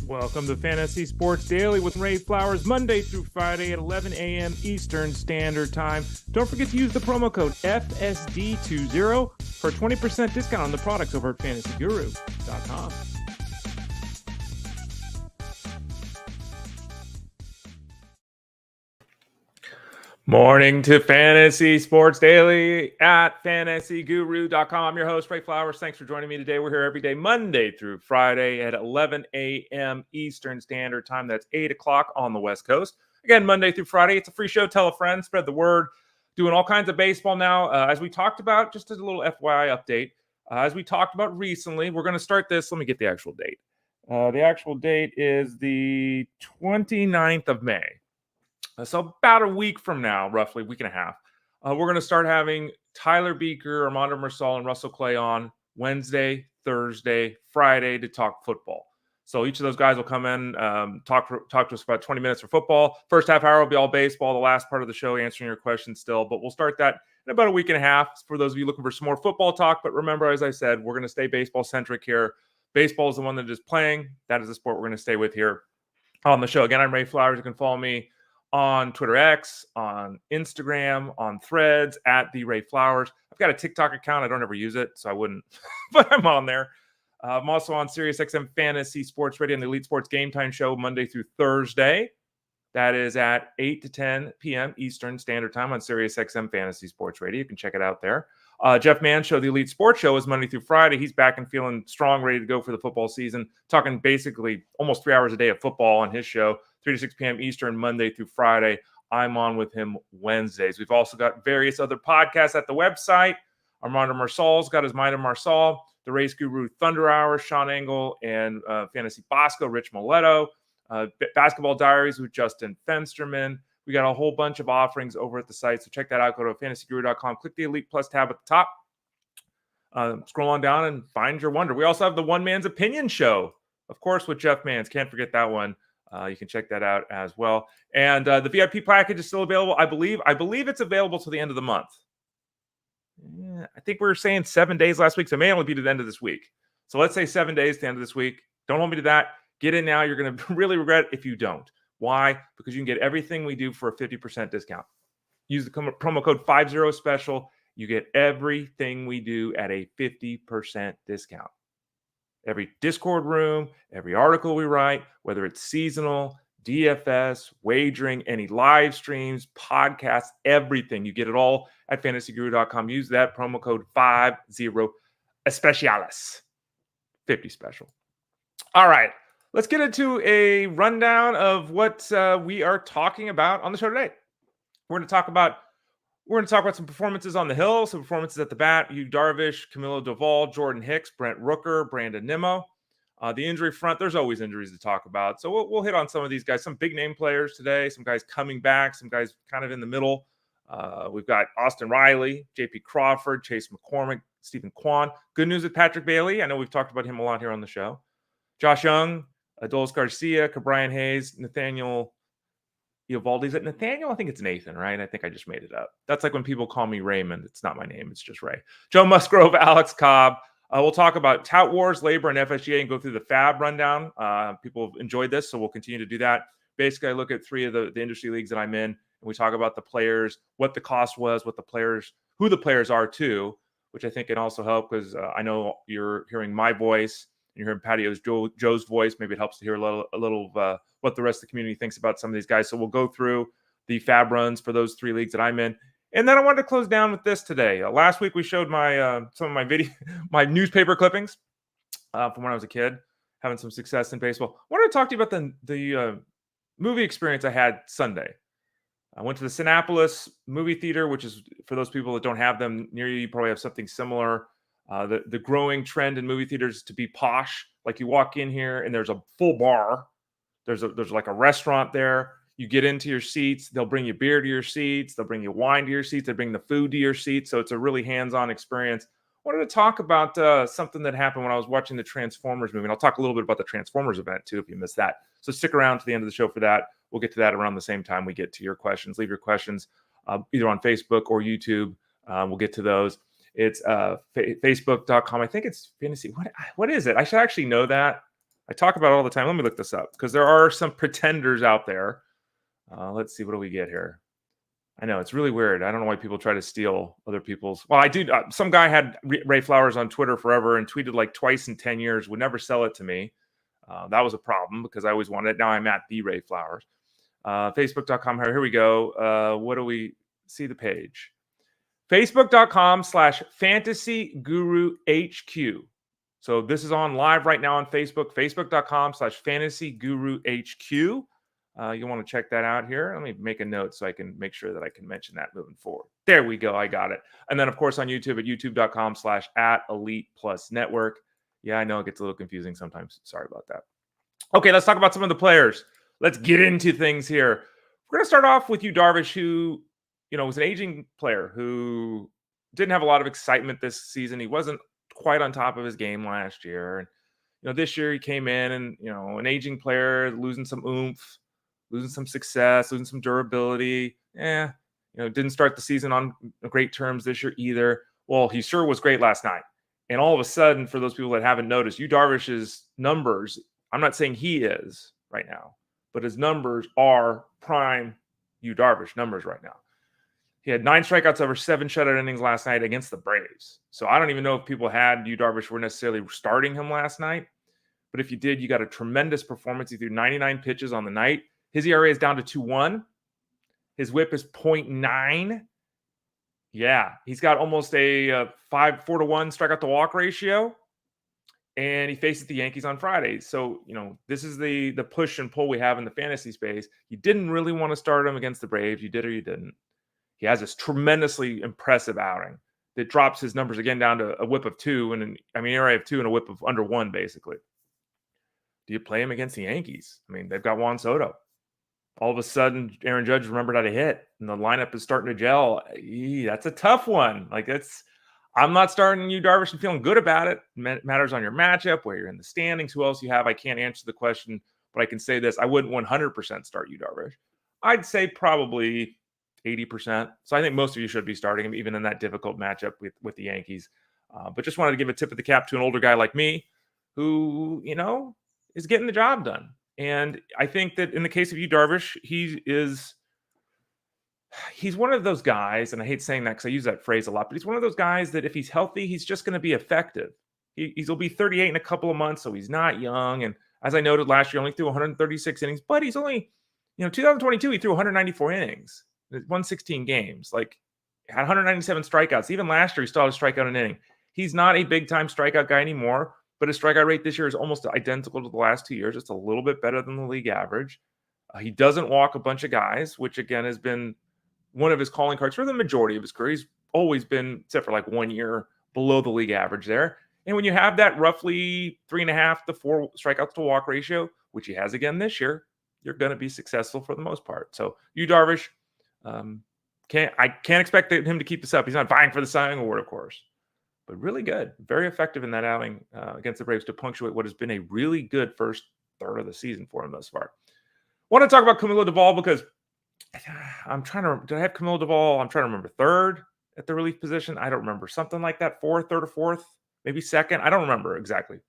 Welcome to Fantasy Sports Daily with Ray Flowers, Monday through Friday at 11 a.m. Eastern Standard Time. Don't forget to use the promo code FSD20 for a 20% discount on the products over at fantasyguru.com. Morning to Fantasy Sports Daily at fantasyguru.com. I'm your host, Ray Flowers. Thanks for joining me today. We're here every day, Monday through Friday at 11 a.m. Eastern Standard Time. That's 8 o'clock on the West Coast. Again, Monday through Friday. It's a free show. Tell a friend. Spread the word. Doing all kinds of baseball now. As we talked about, just as a little FYI update, as we talked about recently, we're going to start this. Let me get the actual date. The actual date is the 29th of May. So about a week from now, roughly a week and a half, we're going to start having Tyler Beaker, Armando Marsal, and Russell Clay on Wednesday, Thursday, Friday to talk football. So each of those guys will come in, talk to us about 20 minutes for football. First half hour will be all baseball. The last part of the show answering your questions still. But we'll start that in about a week and a half for those of you looking for some more football talk. But remember, as I said, we're going to stay baseball-centric here. Baseball is the one that is playing. That is the sport we're going to stay with here on the show. Again, I'm Ray Flowers. You can follow me on Twitter X, on Instagram, on Threads at the Ray Flowers. I've got a TikTok account. I don't ever use it, so I wouldn't, but I'm on there. I'm also on SiriusXM Fantasy Sports Radio and the Elite Sports Game Time Show Monday through Thursday. That is at 8 to 10 p.m. Eastern Standard Time on SiriusXM Fantasy Sports Radio. You can check it out there. Jeff Mann's show, the Elite Sports Show, is Monday through Friday. He's back and feeling strong, ready to go for the football season. Talking basically almost 3 hours a day of football on his show, 3 to 6 p.m. Eastern, Monday through Friday. I'm on with him Wednesdays. We've also got various other podcasts at the website. Armando Marsal's got his Mind of Marsal, the Race Guru Thunder Hour, Sean Engel, and Fantasy Bosco, Rich Mileto, Basketball Diaries with Justin Fensterman. We got a whole bunch of offerings over at the site, so check that out. Go to fantasyguru.com, click the Elite Plus tab at the top. Scroll on down and find your wonder. We also have the One Man's Opinion Show, of course, with Jeff Mans. Can't forget that one. You can check that out as well. And the VIP package is still available. I believe it's available till the end of the month. Yeah, I think we were saying 7 days last week, so it may only be to the end of this week. So let's say 7 days to the end of this week. Don't hold me to that. Get in now. You're going to really regret it if you don't. Why? Because you can get everything we do for a 50% discount. Use the promo code 50 special. You get everything we do at a 50% discount. Every Discord room, every article we write, whether it's seasonal, DFS, wagering, any live streams, podcasts, everything. You get it all at fantasyguru.com. Use that promo code 50 especialis. 50 special. All right. Let's get into a rundown of what we are talking about on the show today. We're going to talk about some performances on the hill, some performances at the bat. Darvish, Camilo, Doval, Jordan Hicks, Brent Rooker, Brandon Nimmo. The injury front, there's always injuries to talk about. So we'll hit on some of these guys, some big name players today, some guys coming back, some guys kind of in the middle. We've got Austin Riley, JP Crawford, Chase McCormick, Stephen Kwan. Good news with Patrick Bailey. I know we've talked about him a lot here on the show. Josh Jung, Adolis Garcia, Cabrian Hayes, Nathaniel Eovaldi. Is it Nathaniel? I think it's Nathan, right? I think I just made it up. That's like when people call me Raymond. It's not my name. It's just Ray. Joe Musgrove, Alex Cobb. We'll talk about TOUT Wars, LABR, and FSGA and go through the FAAB rundown. People have enjoyed this, so we'll continue to do that. Basically, I look at 3 of the industry leagues that I'm in, and we talk about the players, what the cost was, what the players, who the players are too, which I think can also help because I know you're hearing my voice. You're hearing Patio's Joe's voice. Maybe it helps to hear a little of what the rest of the community thinks about some of these guys. So we'll go through the FAAB runs for those 3 leagues that I'm in. And then I wanted to close down with this today. Last week we showed my some of my newspaper clippings from when I was a kid, having some success in baseball. I wanted to talk to you about the movie experience I had Sunday. I went to the Cinepolis movie theater, which is, for those people that don't have them near you, you probably have something similar. The growing trend in movie theaters to be posh. Like you walk in here and there's a full bar. There's like a restaurant there. You get into your seats. They'll bring you beer to your seats. They'll bring you wine to your seats. They bring the food to your seats. So it's a really hands-on experience. I wanted to talk about something that happened when I was watching the Transformers movie. And I'll talk a little bit about the Transformers event too, if you missed that. So stick around to the end of the show for that. We'll get to that around the same time we get to your questions. Leave your questions either on Facebook or YouTube. We'll get to those. It's facebook.com. I think it's fantasy. What is it? I should actually know that. I talk about it all the time. Let me look this up because there are some pretenders out there. Let's see. What do we get here? I know it's really weird. I don't know why people try to steal other people's. Well, I do. Some guy had Ray Flowers on Twitter forever and tweeted like twice in 10 years, would never sell it to me. That was a problem because I always wanted it. Now I'm at the Ray Flowers. Facebook.com. Here we go. What do we see the page? Facebook.com/Fantasy Guru HQ. So this is on live right now on Facebook. Facebook.com/Fantasy Guru HQ. You want to check that out here. Let me make a note so I can make sure that I can mention that moving forward. There we go. I got it. And then, of course, on YouTube at youtube.com/@ElitePlusNetwork. Yeah, I know it gets a little confusing sometimes. Sorry about that. Okay, let's talk about some of the players. Let's get into things here. We're going to start off with Yu Darvish, who, was an aging player who didn't have a lot of excitement this season. He wasn't quite on top of his game last year. And, this year he came in and, an aging player, losing some oomph, losing some success, losing some durability. Didn't start the season on great terms this year either. Well, he sure was great last night. And all of a sudden, for those people that haven't noticed, Yu Darvish's numbers, I'm not saying he is right now, but his numbers are prime Yu Darvish numbers right now. He had 9 strikeouts over 7 shutout innings last night against the Braves. So I don't even know if people had Yu Darvish were necessarily starting him last night. But if you did, you got a tremendous performance. He threw 99 pitches on the night. His ERA is down to 2.1. His whip is 0.9. Yeah, he's got almost a 4-to-1 strikeout to walk ratio. And he faces the Yankees on Friday. So, this is the push and pull we have in the fantasy space. You didn't really want to start him against the Braves. You did or you didn't. He has this tremendously impressive outing that drops his numbers again down to a whip of 2 and ERA of 2 and a whip of under 1, basically. Do you play him against the Yankees? They've got Juan Soto. All of a sudden, Aaron Judge remembered how to hit, and the lineup is starting to gel. That's a tough one. I'm not starting Yu Darvish and feeling good about it. Matters on your matchup, where you're in the standings, who else you have. I can't answer the question, but I can say this. I wouldn't 100% start Yu Darvish. I'd say probably 80%. So I think most of you should be starting him, even in that difficult matchup with the Yankees. But just wanted to give a tip of the cap to an older guy like me who, is getting the job done. And I think that in the case of Yu Darvish, he's one of those guys, and I hate saying that because I use that phrase a lot, but he's one of those guys that if he's healthy, he's just going to be effective. He'll be 38 in a couple of months, so he's not young. And as I noted last year, only threw 136 innings, but he's only, 2022, he threw 194 innings, won 16 games, had 197 strikeouts. Even last year, he still had a strikeout an inning. He's not a big-time strikeout guy anymore, but his strikeout rate this year is almost identical to the last 2 years. It's a little bit better than the league average. He doesn't walk a bunch of guys, which, again, has been one of his calling cards for the majority of his career. He's always been, except for 1 year, below the league average there. And when you have that roughly 3.5 to 4 strikeouts to walk ratio, which he has again this year, you're going to be successful for the most part. So Yu Darvish, I can't expect him to keep this up. He's not vying for the Cy Young Award, of course, but really good, very effective in that outing against the Braves to punctuate what has been a really good first third of the season for him thus far. Want to talk about Camilo Doval because I'm trying to. Did I have Camilo Doval? I'm trying to remember third at the relief position. I don't remember, something like that. Third or fourth, maybe second. I don't remember exactly.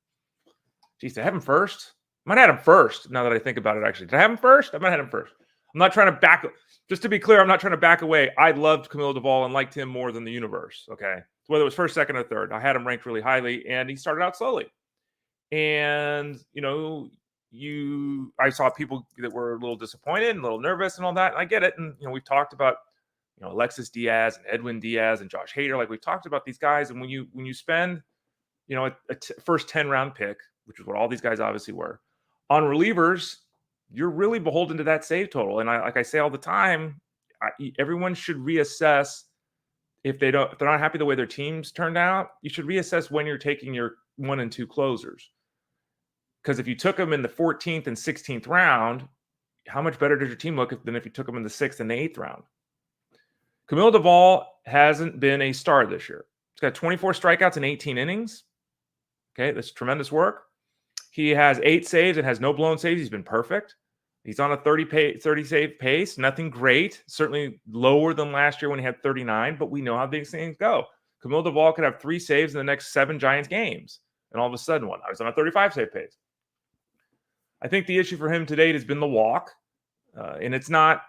Geez, did I have him first? I might have had him first. Now that I think about it, actually, did I have him first? I might have had him first. I'm not trying to back. Just to be clear, I'm not trying to back away. I loved Camilo Doval and liked him more than the universe. Okay, so whether it was first, second, or third, I had him ranked really highly, and he started out slowly. And I saw people that were a little disappointed and a little nervous and all that. And I get it. And, we've talked about, Alexis Diaz and Edwin Diaz and Josh Hader. We've talked about these guys. And when you spend, a first 10-round pick, which is what all these guys obviously were, on relievers, you're really beholden to that save total. And like I say all the time, everyone should reassess if they're not happy the way their teams turned out. You should reassess when you're taking your 1 and 2 closers. Because if you took them in the 14th and 16th round, how much better does your team look than if you took them in the 6th and the 8th round? Camilo Doval hasn't been a star this year. He's got 24 strikeouts in 18 innings. Okay, that's tremendous work. He has 8 saves and has no blown saves. He's been perfect. He's on a 30 save pace. Nothing great. Certainly lower than last year when he had 39, but we know how these things go. Camilo Doval could have 3 saves in the next 7 Giants games. And all of a sudden, I was on a 35 save pace. I think the issue for him to date has been the walk. And it's not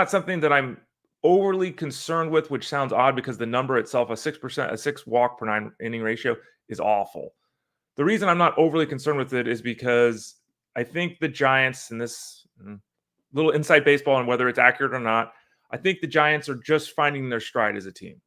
something that I'm overly concerned with, which sounds odd because the number itself, a 6 walk per 9 inning ratio, is awful. The reason I'm not overly concerned with it is because I think the Giants, and this little inside baseball and whether it's accurate or not, I think the Giants are just finding their stride as a team.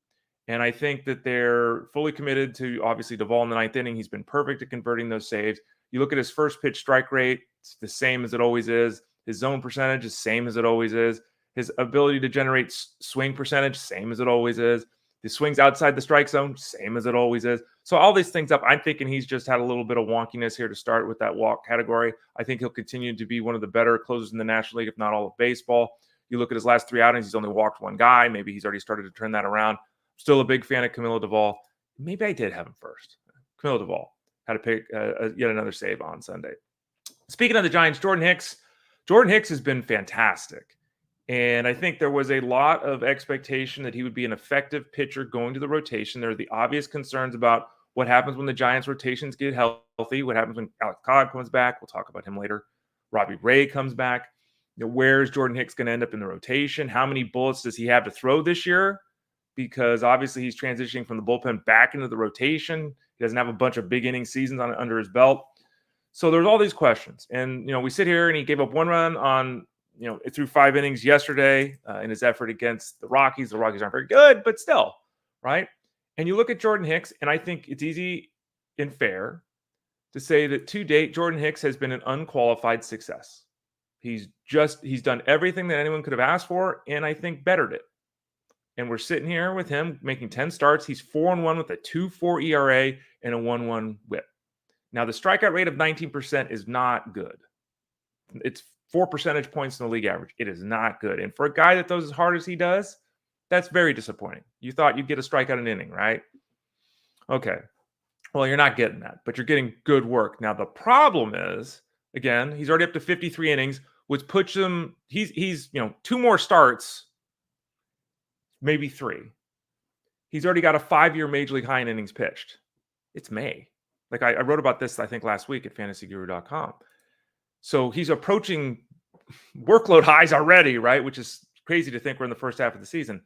And I think that they're fully committed to, obviously, Doval in the 9th inning. He's been perfect at converting those saves. You look at his first pitch strike rate, it's the same as it always is. His zone percentage is same as it always is. His ability to generate swing percentage, same as it always is. The swings outside the strike zone, same as it always is. So all these things up, I'm thinking he's just had a little bit of wonkiness here to start with that walk category. I think he'll continue to be one of the better closers in the National League, if not all of baseball. You look at his last 3 outings, he's only walked 1 guy. Maybe he's already started to turn that around. Still a big fan of Camilo Doval. Maybe I did have him first. Camilo Doval had to pick yet another save on Sunday. Speaking of the Giants, Jordan Hicks has been fantastic. And I think there was a lot of expectation that he would be an effective pitcher going to the rotation. There are the obvious concerns about what happens when the Giants' rotations get healthy, what happens when Alex Cobb comes back. We'll talk about him later. Robbie Ray comes back. Where is Jordan Hicks going to end up in the rotation? How many bullets does he have to throw this year? Because obviously he's transitioning from the bullpen back into the rotation. He doesn't have a bunch of big inning seasons under his belt. So there's all these questions. And, we sit here and he gave up 1 run on, through 5 innings yesterday in his effort against the Rockies. The Rockies aren't very good, but still, right? And you look at Jordan Hicks, and I think it's easy and fair to say that to date, Jordan Hicks has been an unqualified success. He's done everything that anyone could have asked for, and I think bettered it. And we're sitting here with him making 10 starts. He's 4-1 with a 2.4 ERA and a 1.1 WHIP. Now, the strikeout rate of 19% is not good. It's 4 percentage points in the league average. It is not good. And for a guy that throws as hard as he does, that's very disappointing. You thought you'd get a strikeout an inning, right? Okay. Well, you're not getting that, but you're getting good work. Now, the problem is, again, he's already up to 53 innings, which puts him, he's 2 more starts, maybe 3. He's already got a 5-year major league high in innings pitched. It's May. Like I wrote about this, I think, last week at fantasyguru.com. So he's approaching workload highs already, right? Which is crazy to think we're in the first half of the season.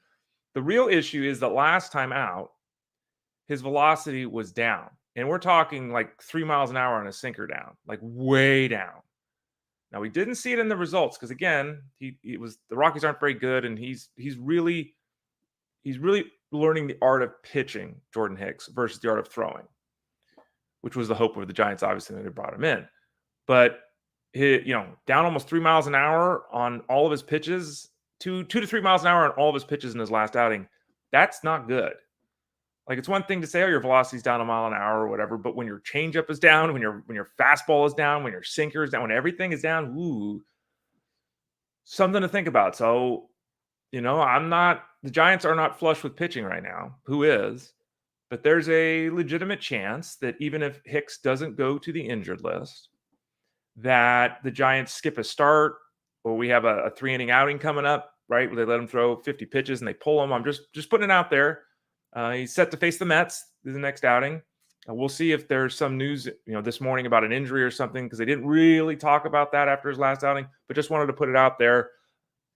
The real issue is that last time out, his velocity was down. And we're talking like 3 miles an hour on a sinker down, like way down. Now, we didn't see it in the results because, again, the Rockies aren't very good, and he's really learning the art of pitching, Jordan Hicks, versus the art of throwing, which was the hope of the Giants, obviously, when they brought him in. But down almost 3 miles an hour on all of his pitches, 2 to 3 miles an hour on all of his pitches in his last outing. That's not good. Like, it's one thing to say, your velocity's down a mile an hour or whatever, but when your changeup is down, when your fastball is down, when your sinker is down, when everything is down, something to think about. So, the Giants are not flush with pitching right now. Who is? But there's a legitimate chance that even if Hicks doesn't go to the injured list, that the Giants skip a start, or we have a 3-inning outing coming up, right, where they let him throw 50 pitches and they pull him. I'm just putting it out there. He's set to face the Mets in the next outing. We'll see if there's some news, this morning about an injury or something, because they didn't really talk about that after his last outing, but just wanted to put it out there.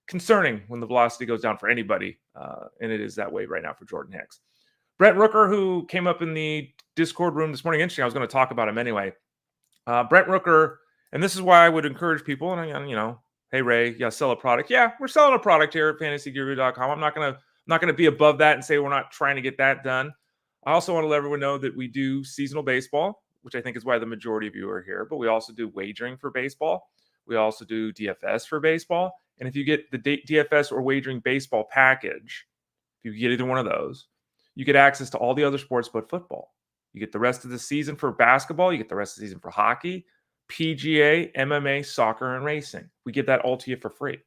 Concerning when the velocity goes down for anybody, and it is that way right now for Jordan Hicks. Brent Rooker, who came up in the Discord room this morning, interesting, I was going to talk about him anyway. Brent Rooker, and this is why I would encourage people, and hey, Ray, sell a product. Yeah, we're selling a product here at fantasyguru.com. I'm not going to be above that and say we're not trying to get that done. I also want to let everyone know that we do seasonal baseball, which I think is why the majority of you are here, but we also do wagering for baseball. We also do DFS for baseball. And if you get the DFS or wagering baseball package, if you get either one of those, you get access to all the other sports but football. You get the rest of the season for basketball. You get the rest of the season for hockey, PGA, MMA, soccer, and racing. We give that all to you for free.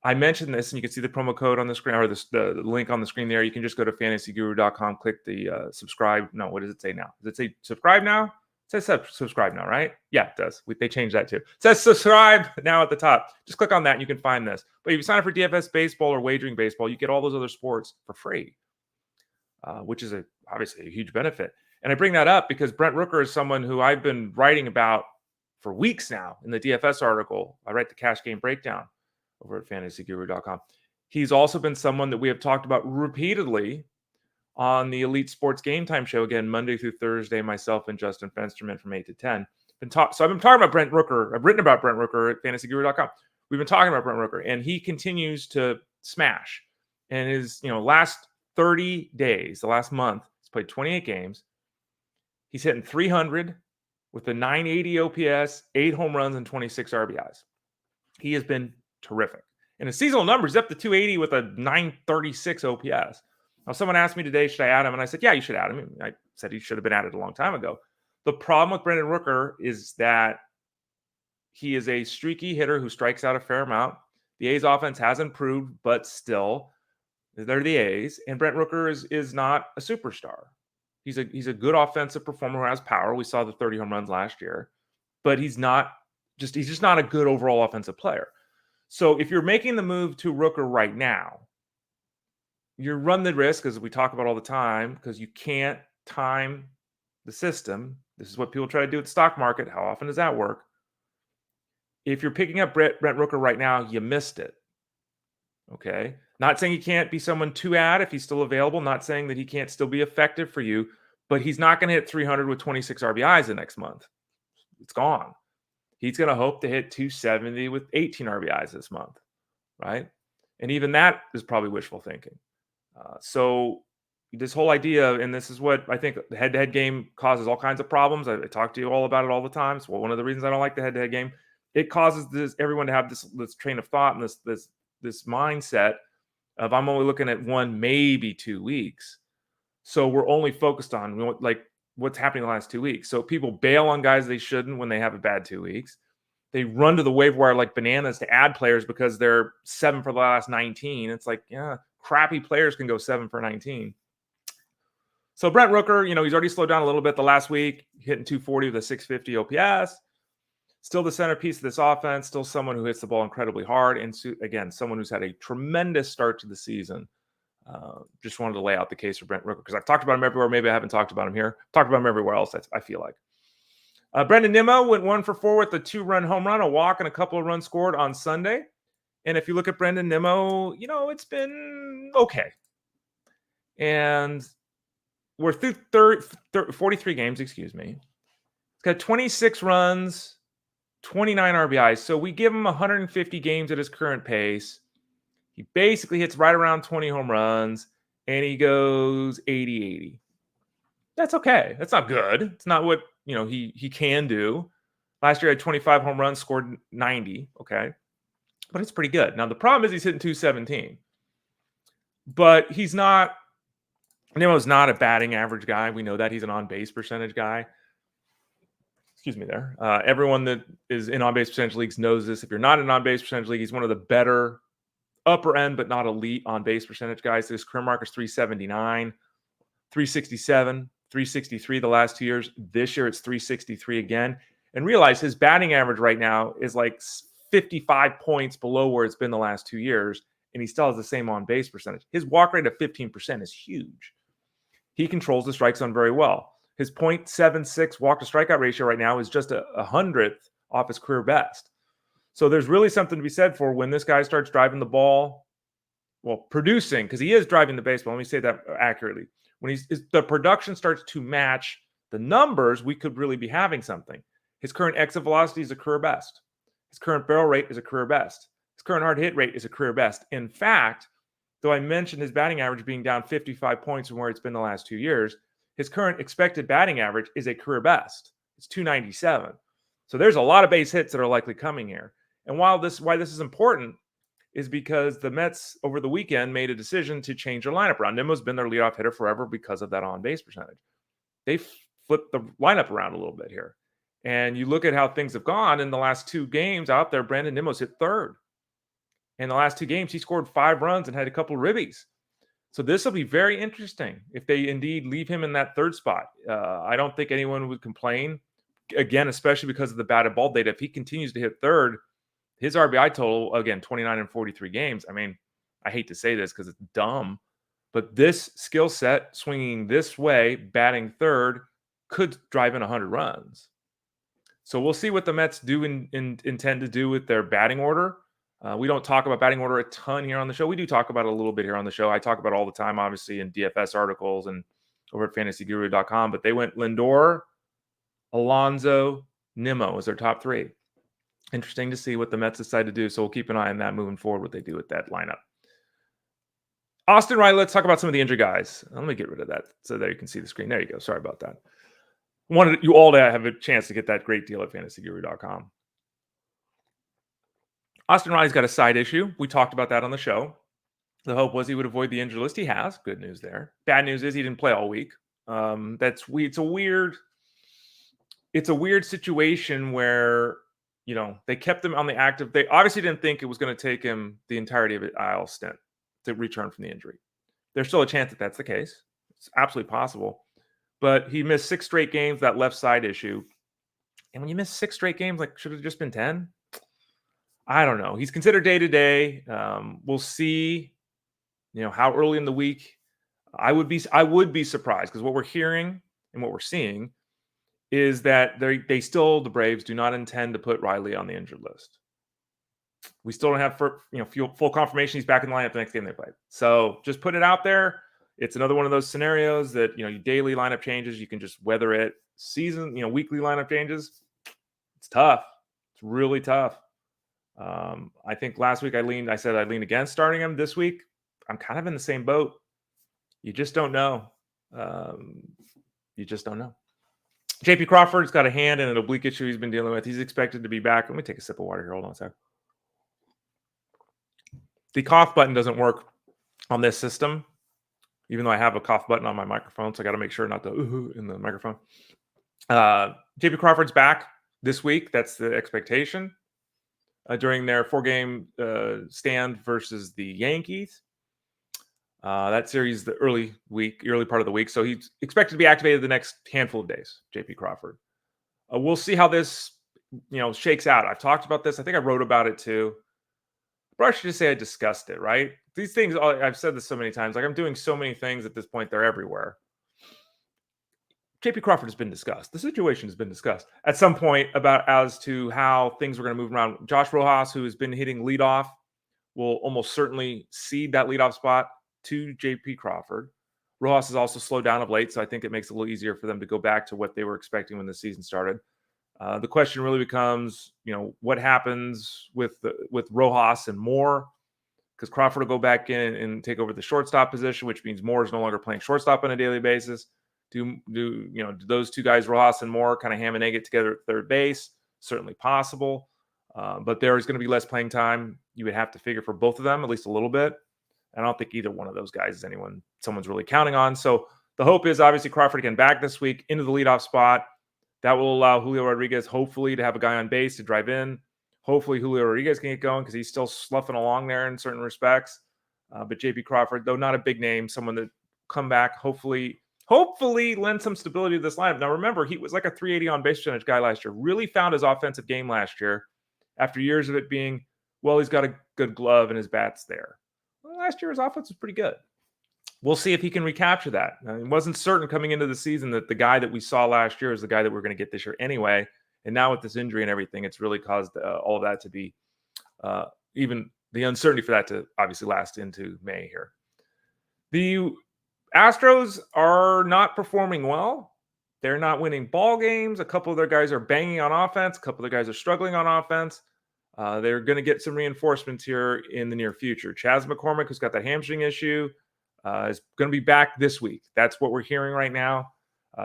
I mentioned this, and you can see the promo code on the screen, or the link on the screen there. You can just go to fantasyguru.com, click the subscribe. No, what does it say now? Does it say subscribe now? It says subscribe now, right? Yeah, it does. They changed that too. It says subscribe now at the top. Just click on that and you can find this. But if you sign up for DFS baseball or wagering baseball, you get all those other sports for free, which is obviously a huge benefit. And I bring that up because Brent Rooker is someone who I've been writing about for weeks now in the DFS article. I write the cash game breakdown over at fantasyguru.com. He's also been someone that we have talked about repeatedly on the Elite Sports Game Time show, again, Monday through Thursday, myself and Justin Fensterman from 8 to 10. So I've been talking about Brent Rooker. I've written about Brent Rooker at fantasyguru.com. We've been talking about Brent Rooker, and he continues to smash. And his, last 30 days, the last month, he's played 28 games. He's hitting 300 with a 980 OPS, 8 home runs, and 26 RBIs. He has been terrific. And his seasonal numbers, he's up to 280 with a 936 OPS. Now, someone asked me today, should I add him? And I said, yeah, you should add him. I said he should have been added a long time ago. The problem with Brendan Rooker is that he is a streaky hitter who strikes out a fair amount. The A's offense has improved, but still, they're the A's. And Brent Rooker is not a superstar. He's a good offensive performer who has power. We saw the 30 home runs last year, but he's just not a good overall offensive player. So if you're making the move to Rooker right now, you run the risk, as we talk about all the time, because you can't time the system. This is what people try to do at the stock market. How often does that work? If you're picking up Brent Rooker right now, you missed it. Okay? Not saying he can't be someone to add if he's still available. Not saying that he can't still be effective for you, but he's not going to hit 300 with 26 RBIs the next month. It's gone. He's going to hope to hit 270 with 18 RBIs this month, right? And even that is probably wishful thinking. So this whole idea, and this is what I think the head-to-head game causes all kinds of problems. I talk to you all about it all the time. It's one of the reasons I don't like the head-to-head game. It causes everyone to have this train of thought and this mindset of I'm only looking at 1, maybe 2 weeks. So we're only focused on what's happening the last 2 weeks. So people bail on guys they shouldn't when they have a bad 2 weeks. They run to the waiver wire like bananas to add players because they're 7 for the last 19. It's like, yeah, crappy players can go 7 for 19. So Brent Rooker, he's already slowed down a little bit the last week, hitting 240 with a 650 OPS. Still the centerpiece of this offense, still someone who hits the ball incredibly hard. And again, someone who's had a tremendous start to the season. Just wanted to lay out the case for Brent Rooker because I've talked about him everywhere. Maybe I haven't talked about him here. Talked about him everywhere else, I feel like. Brendan Nimmo went 1 for 4 with a 2-run home run, a walk, and a couple of runs scored on Sunday. And if you look at Brendan Nimmo, it's been okay. And we're through 43 games, excuse me. He's got 26 runs, 29 RBIs. So we give him 150 games at his current pace. He basically hits right around 20 home runs, and he goes 80-80. That's okay. That's not good. It's not what he can do. Last year he had 25 home runs, scored 90. Okay. But it's pretty good. Now the problem is he's hitting 217. But Nimmo's not a batting average guy. We know that. He's an on-base percentage guy. Excuse me there. Everyone that is in on-base percentage leagues knows this. If you're not in on-base percentage league, he's one of the better upper end, but not elite on-base percentage guys. His career mark is 379, 367, 363 the last 2 years. This year it's 363 again. And realize his batting average right now is like 55 points below where it's been the last 2 years, and he still has the same on-base percentage. His walk rate of 15% is huge. He controls the strike zone very well. His .76 walk-to-strikeout ratio right now is just a 100th off his career best. So there's really something to be said for when this guy starts driving the ball, producing, because he is driving the baseball. Let me say that accurately. When the production starts to match the numbers, we could really be having something. His current exit velocity is a career best. His current barrel rate is a career best. His current hard hit rate is a career best. In fact, though I mentioned his batting average being down 55 points from where it's been the last 2 years, his current expected batting average is a career best. It's 297. So there's a lot of base hits that are likely coming here. And why this is important is because the Mets over the weekend made a decision to change their lineup around. Nimmo's been their leadoff hitter forever because of that on-base percentage. They flipped the lineup around a little bit here. And you look at how things have gone in the last 2 games out there, Brandon Nimmo's hit third. In the last 2 games, he scored 5 runs and had a couple of ribbies. So this will be very interesting if they indeed leave him in that third spot. I don't think anyone would complain. Again, especially because of the batted ball data. If he continues to hit third, his RBI total, again, 29 in 43 games. I mean, I hate to say this because it's dumb, but this skill set swinging this way, batting third, could drive in 100 runs. So we'll see what the Mets do intend to do with their batting order. We don't talk about batting order a ton here on the show. We do talk about it a little bit here on the show. I talk about it all the time, obviously, in DFS articles and over at fantasyguru.com. But they went Lindor, Alonso, Nimmo as their top three. Interesting to see what the Mets decide to do. So we'll keep an eye on that moving forward, what they do with that lineup. Austin Riley, let's talk about some of the injured guys. Let me get rid of that so that you can see the screen. There you go. Sorry about that. Wanted you all to have a chance to get that great deal at fantasyguru.com. Austin Riley's got a side issue. We talked about that on the show. The hope was he would avoid the injury list. He has. Good news there. Bad news is he didn't play all week. It's a weird situation where, they kept him on the active. They obviously didn't think it was going to take him the entirety of the IL stint to return from the injury. There's still a chance that that's the case. It's absolutely possible. But he missed 6 straight games, that left side issue. And when you miss 6 straight games, should it have just been 10? I don't know. He's considered day-to-day. We'll see, how early in the week. I would be surprised because what we're hearing and what we're seeing is that the Braves do not intend to put Riley on the injured list. We still don't have full confirmation he's back in the lineup the next game they play. So just put it out there. It's another one of those scenarios that, daily lineup changes, you can just weather it. Weekly lineup changes, it's tough. It's really tough. I think last week I said I'd lean against starting him. This week, I'm kind of in the same boat. You just don't know. JP Crawford's got a hand and an oblique issue he's been dealing with. He's expected to be back. Let me take a sip of water here. Hold on a sec. The cough button doesn't work on this system, even though I have a cough button on my microphone, so I got to make sure not to in the microphone. JP Crawford's back this week. That's the expectation during their 4-game stand versus the Yankees. That series, the early part of the week. So he's expected to be activated the next handful of days, JP Crawford. We'll see how this, shakes out. I've talked about this. I think I wrote about it too. But I should just say I discussed it, right? These things, I've said this so many times. I'm doing so many things at this point. They're everywhere. JP Crawford has been discussed. The situation has been discussed at some point as to how things were going to move around. Josh Rojas, who has been hitting leadoff, will almost certainly cede that leadoff spot to JP Crawford. Rojas has also slowed down of late, so I think it makes it a little easier for them to go back to what they were expecting when the season started. The question really becomes, what happens with Rojas and Moore, because Crawford will go back in and take over the shortstop position, which means Moore is no longer playing shortstop on a daily basis. Do those two guys, Rojas and Moore, kind of ham and egg it together at third base? Certainly possible, but there is going to be less playing time. You would have to figure for both of them at least a little bit. I don't think either one of those guys is someone's really counting on. So the hope is obviously Crawford again back this week into the leadoff spot. That will allow Julio Rodriguez hopefully to have a guy on base to drive in. Hopefully Julio Rodriguez can get going because he's still sloughing along there in certain respects. But JP Crawford, though not a big name, someone that come back, hopefully lend some stability to this lineup. Now remember, he was like a 380 on base percentage guy last year. Really found his offensive game last year after years of it being, he's got a good glove and his bat's there. Well, last year his offense was pretty good. We'll see if he can recapture that. It wasn't certain coming into the season that the guy that we saw last year is the guy that we're going to get this year anyway. And now with this injury and everything, it's really caused all of that to be even the uncertainty for that to obviously last into May here. The Astros are not performing well. They're not winning ball games. A couple of their guys are banging on offense. A couple of their guys are struggling on offense. They're going to get some reinforcements here in the near future. Chas McCormick, who's got that hamstring issue, is going to be back this week. That's what we're hearing right now.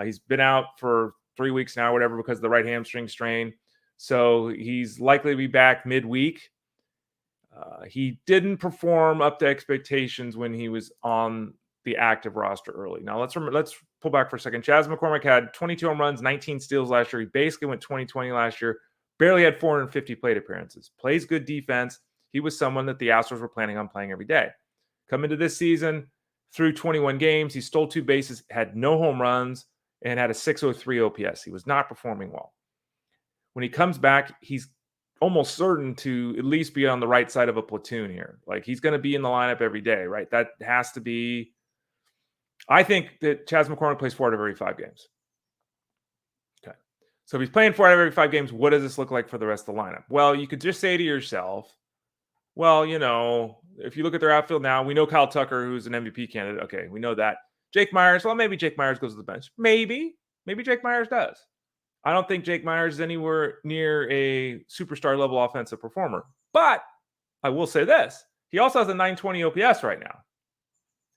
He's been out for 3 weeks now, whatever, because of the right hamstring strain. So he's likely to be back midweek. He didn't perform up to expectations when he was on the active roster early. Now let's pull back for a second. Chas McCormick had 22 home runs, 19 steals last year. He basically went 20-20 last year. Barely had 450 plate appearances. Plays good defense. He was someone that the Astros were planning on playing every day. Come into this season, through 21 games, he stole 2 bases, had no home runs, and had a 603 OPS. He was not performing well. When he comes back, he's almost certain to at least be on the right side of a platoon here. Like, he's going to be in the lineup every day, right? That has to be. I think that Chas McCormick plays 4 out of every 5 games. Okay. So if he's playing 4 out of every 5 games, what does this look like for the rest of the lineup? Well, you could just say to yourself, well, if you look at their outfield now, we know Kyle Tucker, who's an MVP candidate. Okay, we know that. Jake Myers, well, maybe Jake Myers goes to the bench. Maybe Jake Myers does. I don't think Jake Myers is anywhere near a superstar level offensive performer. But I will say this. He also has a 920 OPS right now.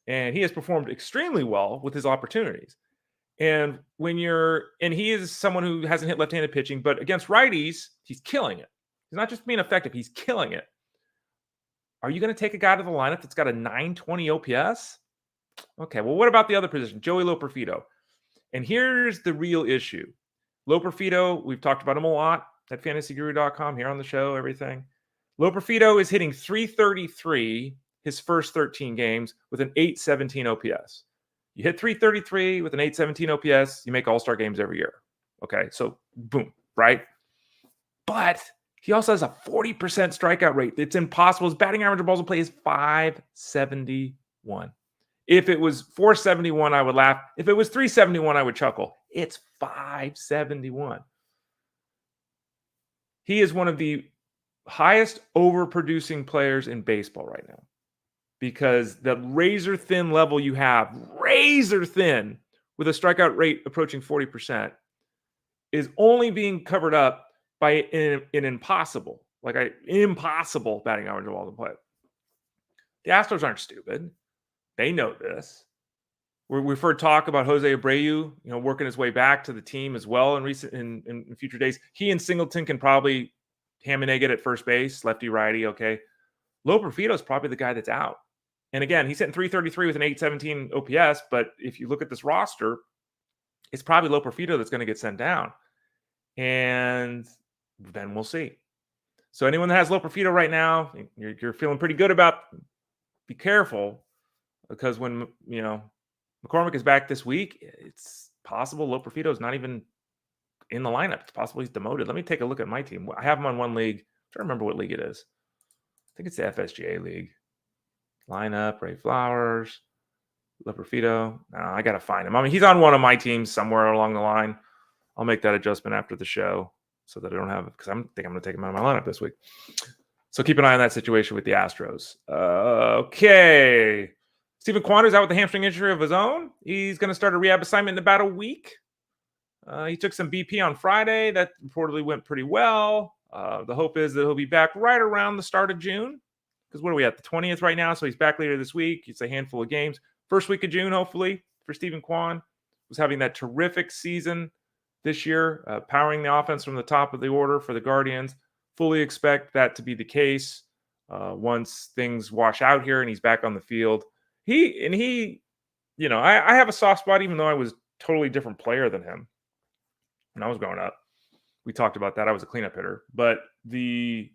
And he has performed extremely well with his opportunities. And he is someone who hasn't hit left-handed pitching, but against righties, he's killing it. He's not just being effective, he's killing it. Are you going to take a guy to the lineup that's got a 920 OPS? Okay, well, what about the other position? Joey Loperfido. And here's the real issue. Loperfido, we've talked about him a lot at fantasyguru.com, here on the show, everything. Loperfido is hitting 333 his first 13 games with an 817 OPS. You hit 333 with an 817 OPS, you make all-star games every year. Okay, so boom, right? But he also has a 40% strikeout rate. It's impossible. His batting average of balls in play is 571. If it was 471, I would laugh. If it was 371, I would chuckle. It's 571. He is one of the highest overproducing players in baseball right now, because the razor thin level you have, razor thin, with a strikeout rate approaching 40%, is only being covered up by an impossible batting average of all the play. The Astros aren't stupid. They know this. We've heard talk about Jose Abreu, working his way back to the team as well in future days. He and Singleton can probably ham and egg it at first base, lefty, righty, okay. Loperfido is probably the guy that's out. And again, he's hitting 333 with an 817 OPS, but if you look at this roster, it's probably Loperfido that's going to get sent down. And then we'll see. So anyone that has Loperfido right now, you're feeling pretty good about, be careful, because when, McCormick is back this week, it's possible Loperfido is not even in the lineup. It's possible he's demoted. Let me take a look at my team. I have him on one league. I'm trying to remember what league it is. I think it's the FSGA league. Lineup, Ray Flowers, Loperfido. No, I got to find him. I mean, he's on one of my teams somewhere along the line. I'll make that adjustment after the show so that I don't have it, because I think I'm going to take him out of my lineup this week. So keep an eye on that situation with the Astros. Okay. Stephen Kwan is out with a hamstring injury of his own. He's going to start a rehab assignment in about a week. He took some BP on Friday. That reportedly went pretty well. The hope is that he'll be back right around the start of June. Because what are we at? The 20th right now. So he's back later this week. It's a handful of games. First week of June, hopefully, for Stephen Kwan. Was having that terrific season this year, powering the offense from the top of the order for the Guardians. Fully expect that to be the case once things wash out here and he's back on the field. I have a soft spot, even though I was a totally different player than him when I was growing up. We talked about that. I was a cleanup hitter. But the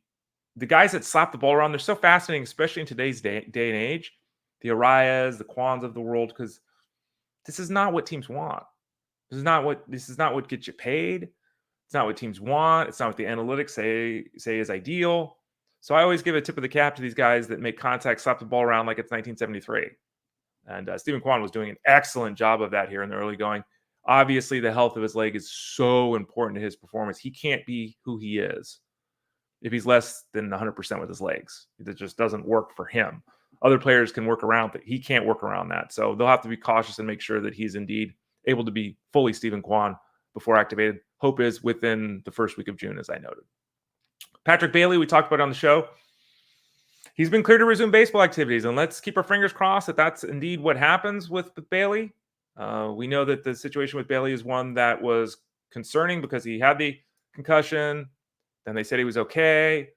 guys that slap the ball around, they're so fascinating, especially in today's day and age. The Arias, the Kwans of the world, because this is not what teams want. This is not what gets you paid. It's not what teams want. It's not what the analytics say is ideal. So I always give a tip of the cap to these guys that make contact, slap the ball around like it's 1973. And Stephen Kwan was doing an excellent job of that here in the early going. Obviously, the health of his leg is so important to his performance. He can't be who he is if he's less than 100% with his legs. It just doesn't work for him. Other players can work around that. He can't work around that. So they'll have to be cautious and make sure that he's indeed able to be fully Stephen Kwan before activated. Hope is within the first week of June, as I noted. Patrick Bailey, we talked about on the show. He's been cleared to resume baseball activities, and let's keep our fingers crossed that that's indeed what happens with Bailey. We know that the situation with Bailey is one that was concerning because he had the concussion. Then they said he was okay.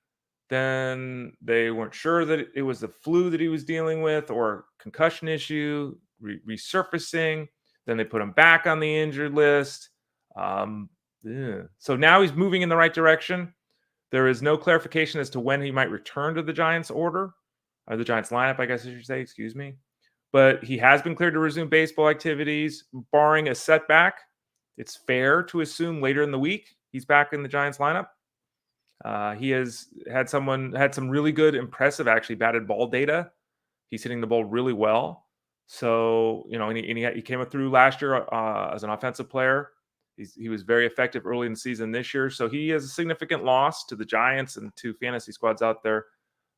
Then they weren't sure that it was the flu that he was dealing with or concussion issue resurfacing. Then they put him back on the injured list. So now he's moving in the right direction. There is no clarification as to when he might return to the Giants order, or the Giants lineup, I guess I should say, excuse me. But he has been cleared to resume baseball activities, barring a setback. It's fair to assume later in the week he's back in the Giants lineup. He has had some really good, impressive, actually batted ball data. He's hitting the ball really well. So, and he came through last year as an offensive player. He was very effective early in the season this year. So he is a significant loss to the Giants and to fantasy squads out there.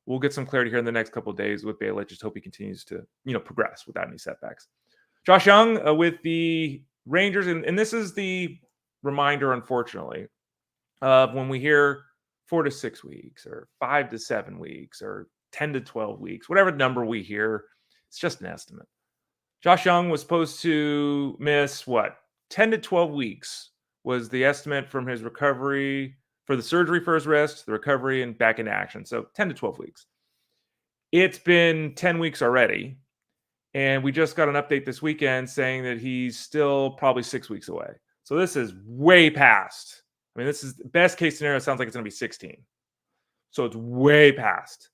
We'll get some clarity here in the next couple of days with Bailey. Just hope he continues to, progress without any setbacks. Josh Jung with the Rangers. And this is the reminder, unfortunately, of when we hear 4 to 6 weeks or 5 to 7 weeks or 10 to 12 weeks, whatever number we hear, it's just an estimate. Josh Jung was supposed to miss 10 to 12 weeks was the estimate from his recovery for the surgery for his wrist, the recovery, and back into action. So 10 to 12 weeks. It's been 10 weeks already. And we just got an update this weekend saying that he's still probably 6 weeks away. So this is way past. I mean, this is the best case scenario. It sounds like it's going to be 16. So it's way past.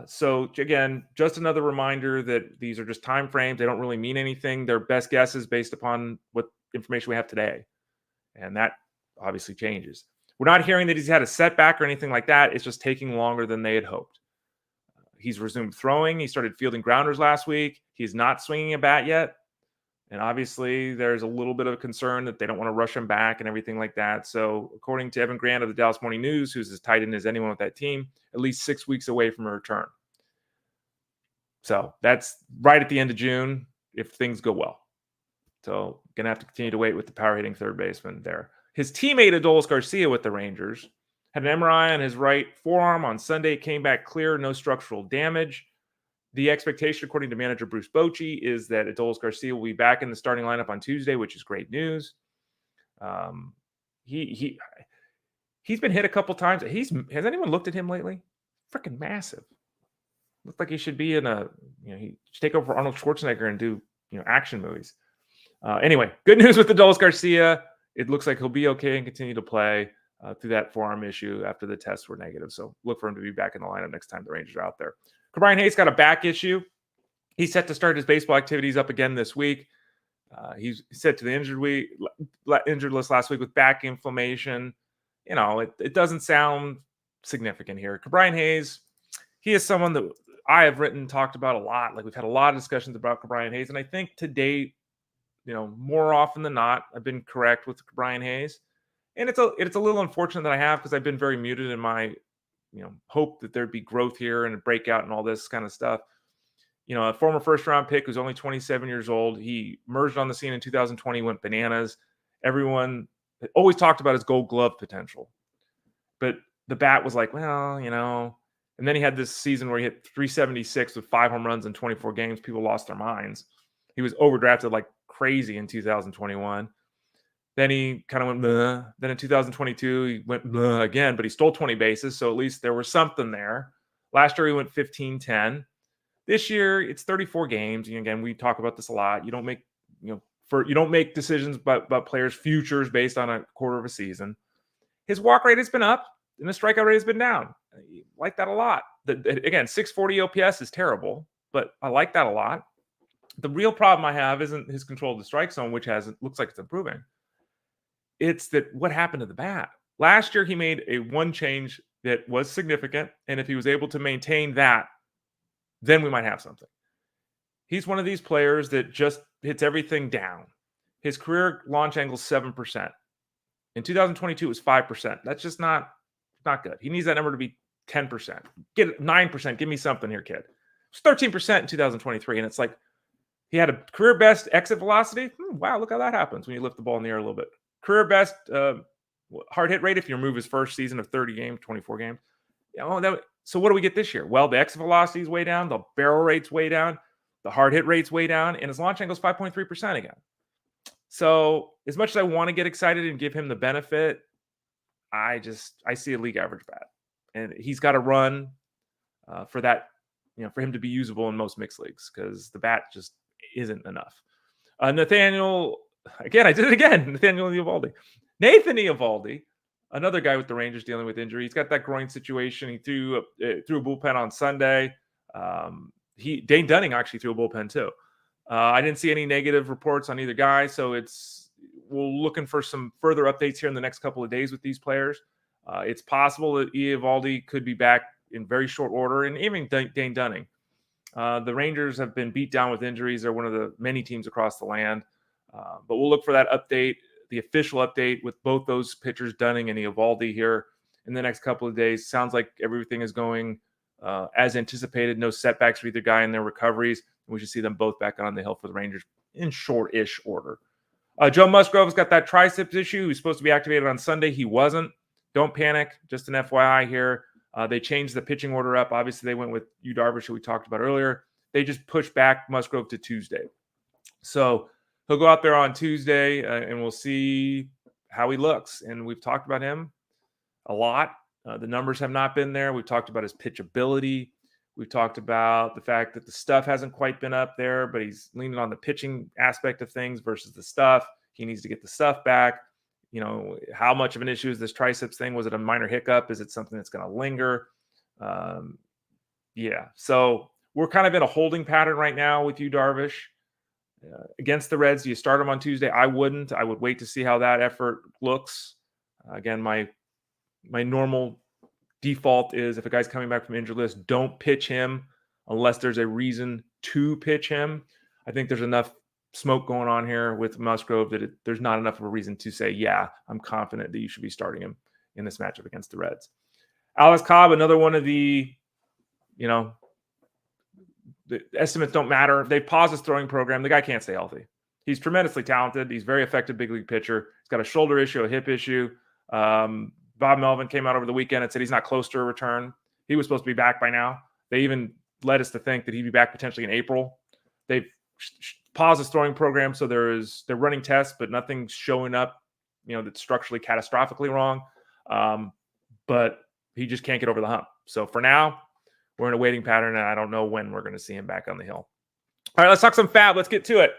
So again, just another reminder that these are just time frames. They don't really mean anything. They're best guesses based upon what information we have today. And that obviously changes. We're not hearing that he's had a setback or anything like that. It's just taking longer than they had hoped. He's resumed throwing. He started fielding grounders last week. He's not swinging a bat yet. And obviously, there's a little bit of concern that they don't want to rush him back and everything like that. So according to Evan Grant of the Dallas Morning News, who's as tight in as anyone with that team, at least 6 weeks away from a return. So that's right at the end of June if things go well. So going to have to continue to wait with the power hitting third baseman there. His teammate Adolis Garcia with the Rangers had an MRI on his right forearm on Sunday. Came back clear, no structural damage. The expectation, according to manager Bruce Bochy, is that Adolis Garcia will be back in the starting lineup on Tuesday, which is great news. He's been hit a couple times. Has anyone looked at him lately? Freaking massive. Looks like he should be in he should take over for Arnold Schwarzenegger and do action movies. Anyway, good news with Adolis Garcia. It looks like he'll be okay and continue to play through that forearm issue after the tests were negative. So look for him to be back in the lineup next time the Rangers are out there. Brian Hayes got a back issue. He's set to start his baseball activities up again this week. He's set to the injured list last week with back inflammation. It doesn't sound significant here. Brian Hayes, he is someone that I have talked about a lot. Like we've had a lot of discussions about Brian Hayes, and I think to date, more often than not, I've been correct with Brian Hayes. And it's a little unfortunate that I have because I've been very muted in my hope that there'd be growth here and a breakout and all this kind of stuff. A former first-round pick who's only 27 years old. He emerged on the scene in 2020, went bananas. Everyone always talked about his Gold Glove potential. But the bat was like, and then he had this season where he hit 376 with 5 home runs in 24 games. People lost their minds. He was overdrafted like crazy in 2021. Then he kind of went bleh. Then in 2022, he went bleh again, but he stole 20 bases. So at least there was something there. Last year, he went 15-10. This year, it's 34 games. And again, we talk about this a lot. You don't make, you don't make decisions about players' futures based on a quarter of a season. His walk rate has been up and the strikeout rate has been down. I like that a lot. Again, 640 OPS is terrible, but I like that a lot. The real problem I have isn't his control of the strike zone, which looks like it's improving. It's that what happened to the bat. Last year, he made a one change that was significant. And if he was able to maintain that, then we might have something. He's one of these players that just hits everything down. His career launch angle is 7%. In 2022, it was 5%. That's just not good. He needs that number to be 10%. Get 9%. Give me something here, kid. It's 13% in 2023. And it's like he had a career best exit velocity. Wow, look how that happens when you lift the ball in the air a little bit. Career best hard hit rate if you remove his first season of 30 games, 24 games. So what do we get this year? Well, the exit velocity is way down. The barrel rate's way down. The hard hit rate's way down. And his launch angle is 5.3% again. So as much as I want to get excited and give him the benefit, I see a league average bat. And he's got to run for that, for him to be usable in most mixed leagues because the bat just isn't enough. Nathaniel Eovaldi. Nathan Eovaldi, another guy with the Rangers dealing with injury. He's got that groin situation. He threw a bullpen on Sunday. Dane Dunning actually threw a bullpen too. I didn't see any negative reports on either guy, so we're looking for some further updates here in the next couple of days with these players. It's possible that Eovaldi could be back in very short order, and even Dane Dunning. The Rangers have been beat down with injuries. They're one of the many teams across the land. But we'll look for that update. the official update with both those pitchers, Dunning and Eovaldi, here in the next couple of days. Sounds like everything is going as anticipated. No setbacks for either guy in their recoveries. We should see them both back on the hill for the Rangers in short-ish order. Joe Musgrove's got that triceps issue. He was supposed to be activated on Sunday. He wasn't. Don't panic. Just an FYI here. They changed the pitching order up. Obviously, they went with Darvish, who we talked about earlier. They just pushed back Musgrove to Tuesday. So he'll go out there on Tuesday, and we'll see how he looks. And we've talked about him a lot. The numbers have not been there. We've talked about his pitchability. We've talked about the fact that the stuff hasn't quite been up there, but he's leaning on the pitching aspect of things versus the stuff. He needs to get the stuff back. You know, how much of an issue is this triceps thing? Was it a minor hiccup? Is it something that's going to linger? Yeah. So we're kind of in a holding pattern right now with Darvish. Against the Reds, do you start him on Tuesday? I wouldn't. I would wait to see how that effort looks. Again, my normal default is if a guy's coming back from injured list, don't pitch him unless there's a reason to pitch him. I think there's enough smoke going on here with Musgrove that there's not enough of a reason to say, yeah, I'm confident that you should be starting him in this matchup against the Reds. Alex Cobb, another one of the estimates don't matter. They paused his throwing program. The guy can't stay healthy. He's tremendously talented. He's a very effective big league pitcher. He's got a shoulder issue, a hip issue. Bob Melvin came out over the weekend and said he's not close to a return. He was supposed to be back by now. They even led us to think that he'd be back potentially in April. They've paused his throwing program, so they're running tests, but nothing's showing up, that's structurally catastrophically wrong. But he just can't get over the hump. So for now, we're in a waiting pattern, and I don't know when we're going to see him back on the hill. All right, let's talk some FAAB. Let's get to it.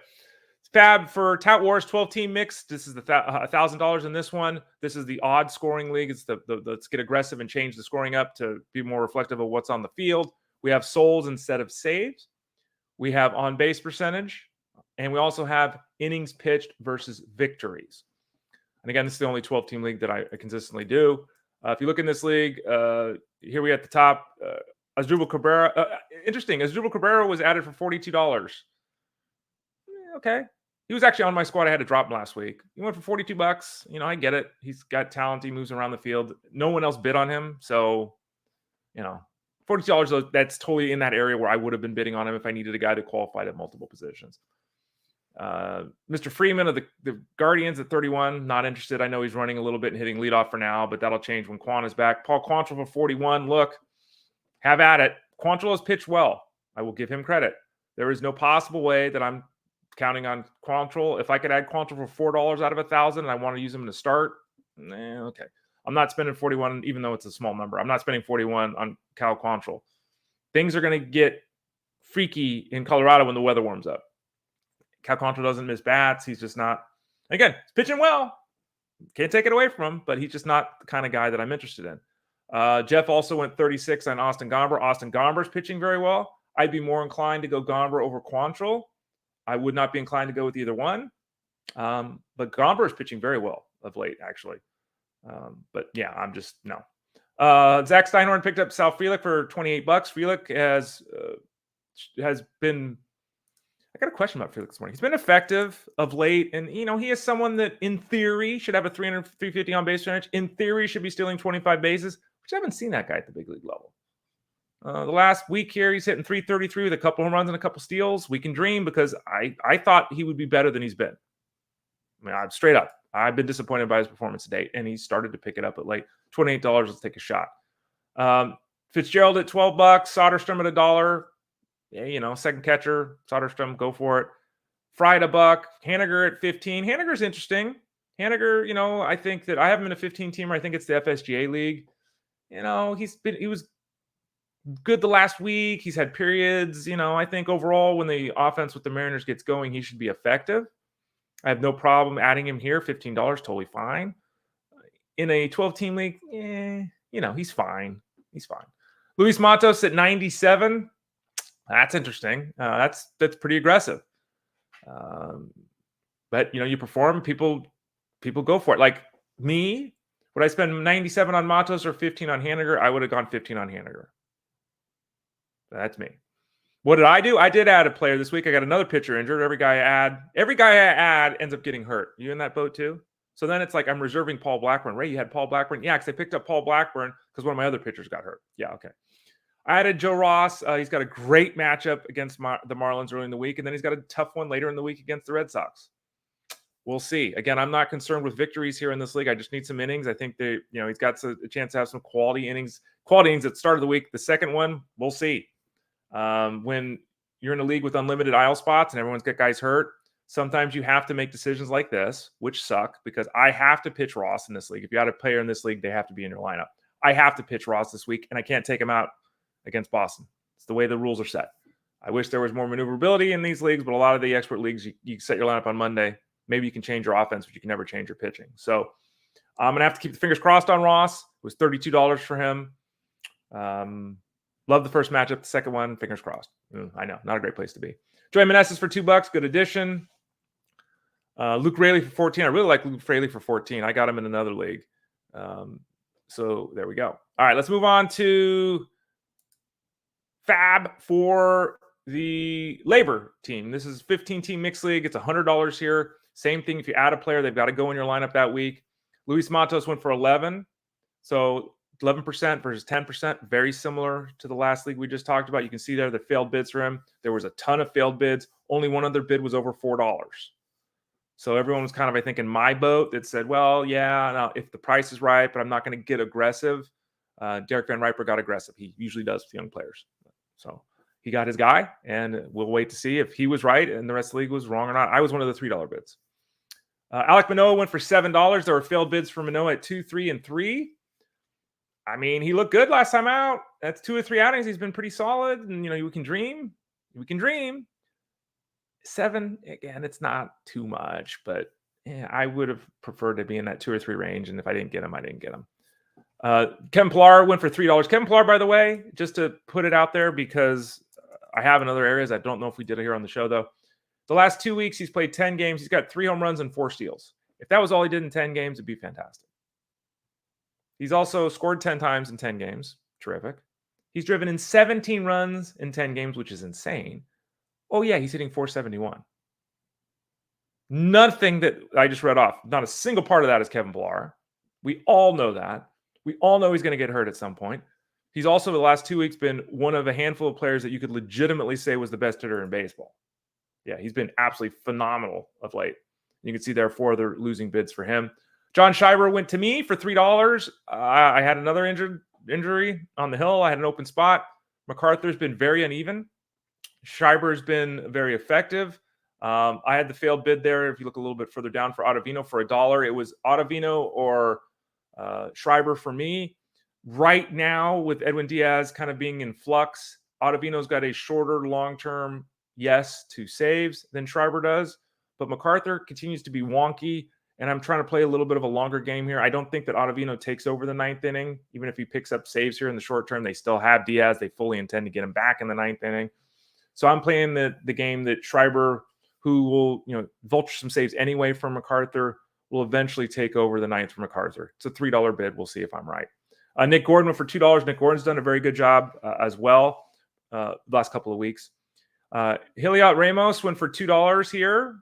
FAAB for Tout Wars 12-team mix. This is the $1,000 in this one. This is the odd scoring league. It's the let's get aggressive and change the scoring up to be more reflective of what's on the field. We have souls instead of saves. We have on-base percentage. And we also have innings pitched versus victories. And again, this is the only 12-team league that I consistently do. If you look in this league, here we at the top, Asdrubal Cabrera. Interesting. Asdrubal Cabrera was added for $42. Okay. He was actually on my squad. I had to drop him last week. He went for $42. I get it. He's got talent. He moves around the field. No one else bid on him. So, $42, that's totally in that area where I would have been bidding on him if I needed a guy that qualified at multiple positions. Mr. Freeman of the Guardians at 31, not interested. I know he's running a little bit and hitting leadoff for now, but that'll change when Kwan is back. Paul Quantrill for 41. Look, have at it. Quantrill has pitched well. I will give him credit. There is no possible way that I'm counting on Quantrill. If I could add Quantrill for $4 out of 1,000 and I want to use him to start, okay. I'm not spending 41, even though it's a small number. I'm not spending 41 on Cal Quantrill. Things are going to get freaky in Colorado when the weather warms up. Cal Quantrill doesn't miss bats. He's just not. Again, he's pitching well. Can't take it away from him, but he's just not the kind of guy that I'm interested in. Jeff also went 36 on Austin Gomber. Austin Gomber's pitching very well. I'd be more inclined to go Gomber over Quantrill. I would not be inclined to go with either one. But Gomber is pitching very well of late, actually. But yeah, I'm just no. Zach Steinhorn picked up Sal Frelick for $28. Frelick has been. I got a question about Frelick this morning. He's been effective of late, and he is someone that, in theory, should have a 350 on base percentage. In theory, should be stealing 25 bases, which I haven't seen that guy at the big league level. The last week here, he's hitting 333 with a couple home runs and a couple steals. We can dream because I thought he would be better than he's been. I mean, I'm straight up. I've been disappointed by his performance to date, and he started to pick it up at late. $28, let's take a shot. Fitzgerald at $12, Soderstrom at $1. Yeah, second catcher, Soderstrom, go for it. Fried $1, Haniger at 15. Haniger's interesting. Haniger, I think that I have him in a 15-teamer. I think it's the FSGA league. He was good the last week. He's had periods. I think overall when the offense with the Mariners gets going, he should be effective. I have no problem adding him here. $15, totally fine. In a 12-team league, he's fine. He's fine. Luis Matos at 97. That's interesting. That's pretty aggressive. But you perform, people go for it. Like me, would I spend 97 on Matos or 15 on Haniger? I would have gone 15 on Haniger. That's me. What did I do? I did add a player this week. I got another pitcher injured. Every guy I add ends up getting hurt. You in that boat too? So then it's like I'm reserving Paul Blackburn. Ray, you had Paul Blackburn? Yeah, because I picked up Paul Blackburn because one of my other pitchers got hurt. Yeah, okay. I added Joe Ross. He's got a great matchup against the Marlins early in the week, and then he's got a tough one later in the week against the Red Sox. We'll see. Again, I'm not concerned with victories here in this league. I just need some innings. I think he's got a chance to have some quality innings at the start of the week. The second one, we'll see. When you're in a league with unlimited aisle spots and everyone's got guys hurt, sometimes you have to make decisions like this, which suck because I have to pitch Ross in this league. If you got a player in this league, they have to be in your lineup. I have to pitch Ross this week, and I can't take him out against Boston. It's the way the rules are set. I wish there was more maneuverability in these leagues, but a lot of the expert leagues, you set your lineup on Monday. Maybe you can change your offense, but you can never change your pitching. So I'm going to have to keep the fingers crossed on Ross. It was $32 for him. Love the first matchup. The second one, fingers crossed. I know, not a great place to be. Joey Meneses for $2. Good addition. Luke Raley for 14. I really like Luke Raley for 14. I got him in another league. So there we go. All right, let's move on to FAAB for the LABR team. This is 15-team mixed league. It's $100 here. Same thing. If you add a player, they've got to go in your lineup that week. Luis Matos went for 11. So 11% versus 10. Very similar to the last league we just talked about. You can see there the failed bids for him. There was a ton of failed bids. Only one other bid was over $4. So everyone was kind of, I think, in my boat that said, well, yeah, now if the price is right, but I'm not going to get aggressive. Derek Van Riper got aggressive. He usually does with young players. So he got his guy, and we'll wait to see if he was right and the rest of the league was wrong or not. I was one of the $3 bids. Alek Manoah went for $7. There were failed bids for Manoah at 2, 3, and 3. I mean, he looked good last time out. That's 2 or 3 outings. He's been pretty solid, and we can dream. We can dream. 7, again, it's not too much, but I would have preferred to be in that 2 or 3 range. And if I didn't get him, I didn't get him. Kevin Pillar went for $3. Kevin Pillar, by the way, just to put it out there, because I have in other areas. I don't know if we did it here on the show, though. The last 2 weeks, he's played 10 games. He's got 3 home runs and 4 steals. If that was all he did in 10 games, it'd be fantastic. He's also scored 10 times in 10 games. Terrific. He's driven in 17 runs in 10 games, which is insane. Oh, yeah, he's hitting .471. Nothing that I just read off. Not a single part of that is Kevin Pillar. We all know that. We all know he's going to get hurt at some point. He's also, the last 2 weeks, been one of a handful of players that you could legitimately say was the best hitter in baseball. Yeah, he's been absolutely phenomenal of late. You can see there are 4 other losing bids for him. John Schreiber went to me for $3. I had another injury on the hill. I had an open spot. MacArthur's been very uneven. Schreiber's been very effective. I had the failed bid there. If you look a little bit further down for Ottavino for $1, it was Ottavino or Schreiber for me. Right now, with Edwin Diaz kind of being in flux, Ottavino's got a shorter long-term yes to saves than Schreiber does, but MacArthur continues to be wonky, and I'm trying to play a little bit of a longer game here. I don't think that Ottavino takes over the 9th inning. Even if he picks up saves here in the short term, they still have Diaz. They fully intend to get him back in the 9th inning. So I'm playing the game that Schreiber, who will vulture some saves anyway from MacArthur, will eventually take over the 9th from MacArthur. It's a $3 bid. We'll see if I'm right. Nick Gordon went for $2. Nick Gordon's done a very good job as well the last couple of weeks. Heliot Ramos went for $2 here.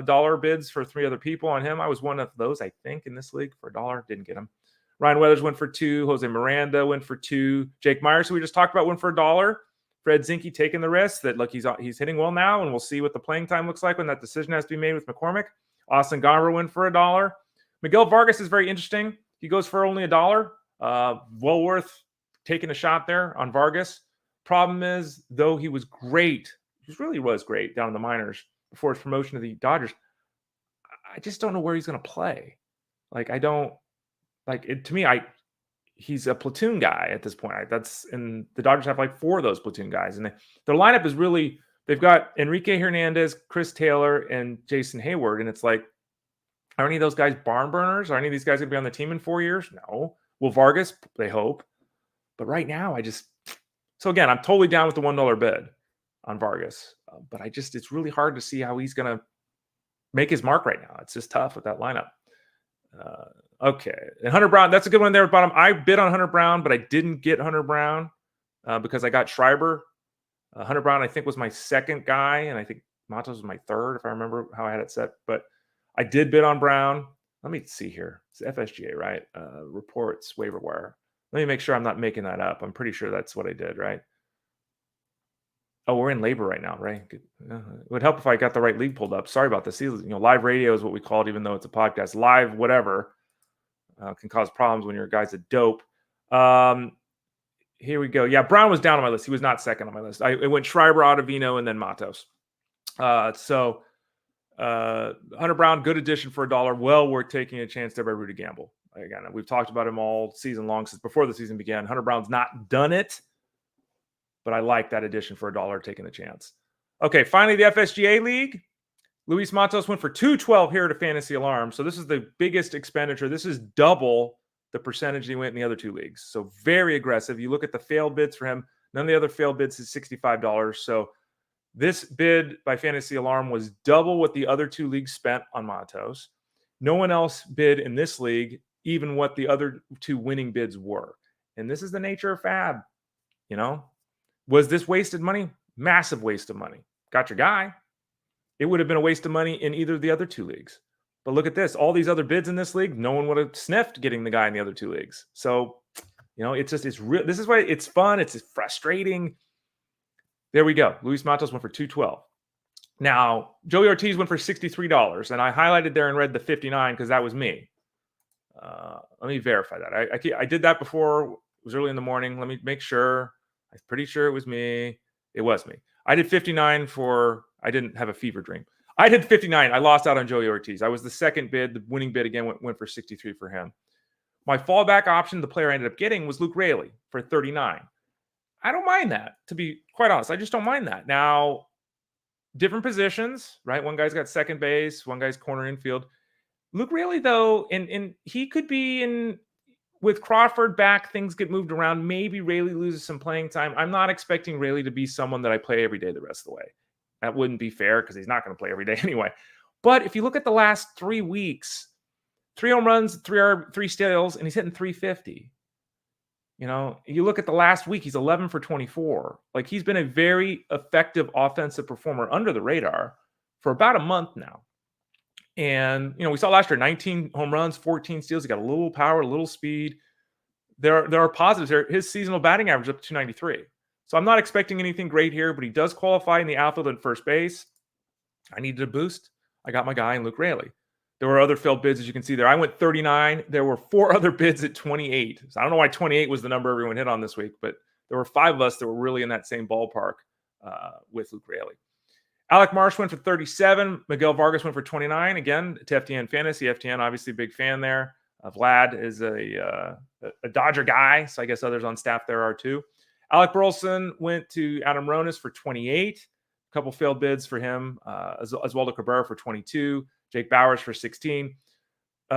Dollar bids for 3 other people on him. I was one of those, I think, in this league for $1. Didn't get him. Ryan Weathers went for $2. Jose Miranda went for $2. Jake Myers, who we just talked about, went for $1. Fred Zinke taking the risk that, look, he's hitting well now, and we'll see what the playing time looks like when that decision has to be made with McCormick. Austin Gomber went for $1. Miguel Vargas is very interesting. He goes for only $1. Well worth taking a shot there on Vargas. Problem is, though he was great, he really was great down in the minors before his promotion to the Dodgers, I just don't know where he's going to play. Like, I don't like it. To me, he's a platoon guy at this point. And the Dodgers have like 4 of those platoon guys, and their lineup is really, they've got Enrique Hernandez, Chris Taylor, and Jason Hayward, and it's like, are any of those guys barn burners? Are any of these guys going to be on the team in 4 years? No. Will Vargas? They hope. But right now, so again, I'm totally down with the $1 bid on Vargas. But it's really hard to see how he's going to make his mark right now. It's just tough with that lineup. Okay. And Hunter Brown, that's a good one there at bottom. I bid on Hunter Brown, but I didn't get Hunter Brown because I got Schreiber. Hunter Brown, I think, was my second guy, and I think Matos was my third, if I remember how I had it set. But I did bid on Brown. Let me see here. It's FSGA, right? Reports, waiver wire. Let me make sure I'm not making that up. I'm pretty sure that's what I did, right? Oh, we're in labor right now, right? It would help if I got the right league pulled up. Sorry about this. Live radio is what we call it, even though it's a podcast. Live, whatever, can cause problems when you're a guy's a dope. Here we go. Yeah, Brown was down on my list. He was not second on my list. It went Schreiber, Ottavino, and then Matos. Hunter Brown, good addition for $1. Well worth taking a chance to every root to gamble. Again, we've talked about him all season long since before the season began. Hunter Brown's not done it, but I like that addition for $1, taking a chance. Okay, finally, the FSGA League. Luis Matos went for $212 here to Fantasy Alarm. So this is the biggest expenditure. This is double the percentage he went in the other two leagues. So very aggressive. You look at the failed bids for him. None of the other failed bids is $65. So this bid by Fantasy Alarm was double what the other two leagues spent on Matos. No one else bid in this league even what the other two winning bids were. And this is the nature of FAAB. Was this wasted money? Massive waste of money. Got your guy. It would have been a waste of money in either of the other two leagues. But look at this. All these other bids in this league, no one would have sniffed getting the guy in the other two leagues. So, it's real. This is why it's fun. It's frustrating. There we go. Luis Matos went for $212. Now, Joey Ortiz went for $63. And I highlighted there and read the 59 because that was me. Let me verify that. I did that before. It was early in the morning. Let me make sure. I'm pretty sure it was me. It was me. I did 59 I didn't have a fever dream. I did 59. I lost out on Joey Ortiz. I was the second bid. The winning bid again went for 63 for him. My fallback option, the player I ended up getting, was Luke Raley for 39. I don't mind that, to be quite honest. I just don't mind that. Now, different positions, right? One guy's got second base. One guy's corner infield. Luke Raley, though, and he could be in with Crawford back, things get moved around. Maybe Raley loses some playing time. I'm not expecting Raley to be someone that I play every day the rest of the way. That wouldn't be fair because he's not going to play every day anyway. But if you look at the last 3 weeks, 3 home runs, 3 steals, and he's hitting 350. You look at the last week, he's 11 for 24. Like, he's been a very effective offensive performer under the radar for about a month now. And, we saw last year, 19 home runs, 14 steals. He got a little power, a little speed. There are positives here. His seasonal batting average up to 293. So I'm not expecting anything great here, but he does qualify in the outfield and first base. I needed a boost. I got my guy in Luke Raley. There were other failed bids, as you can see there. I went 39. There were 4 other bids at 28. So I don't know why 28 was the number everyone hit on this week, but there were 5 of us that were really in that same ballpark with Luke Raley. Alec Marsh went for 37. Miguel Vargas went for 29. Again, to FTN Fantasy. FTN, obviously a big fan there. Vlad is a Dodger guy, so I guess others on staff there are too. Alec Burleson went to Adam Ronis for 28. A couple failed bids for him. Oswaldo Cabrera for 22. Jake Bowers for 16.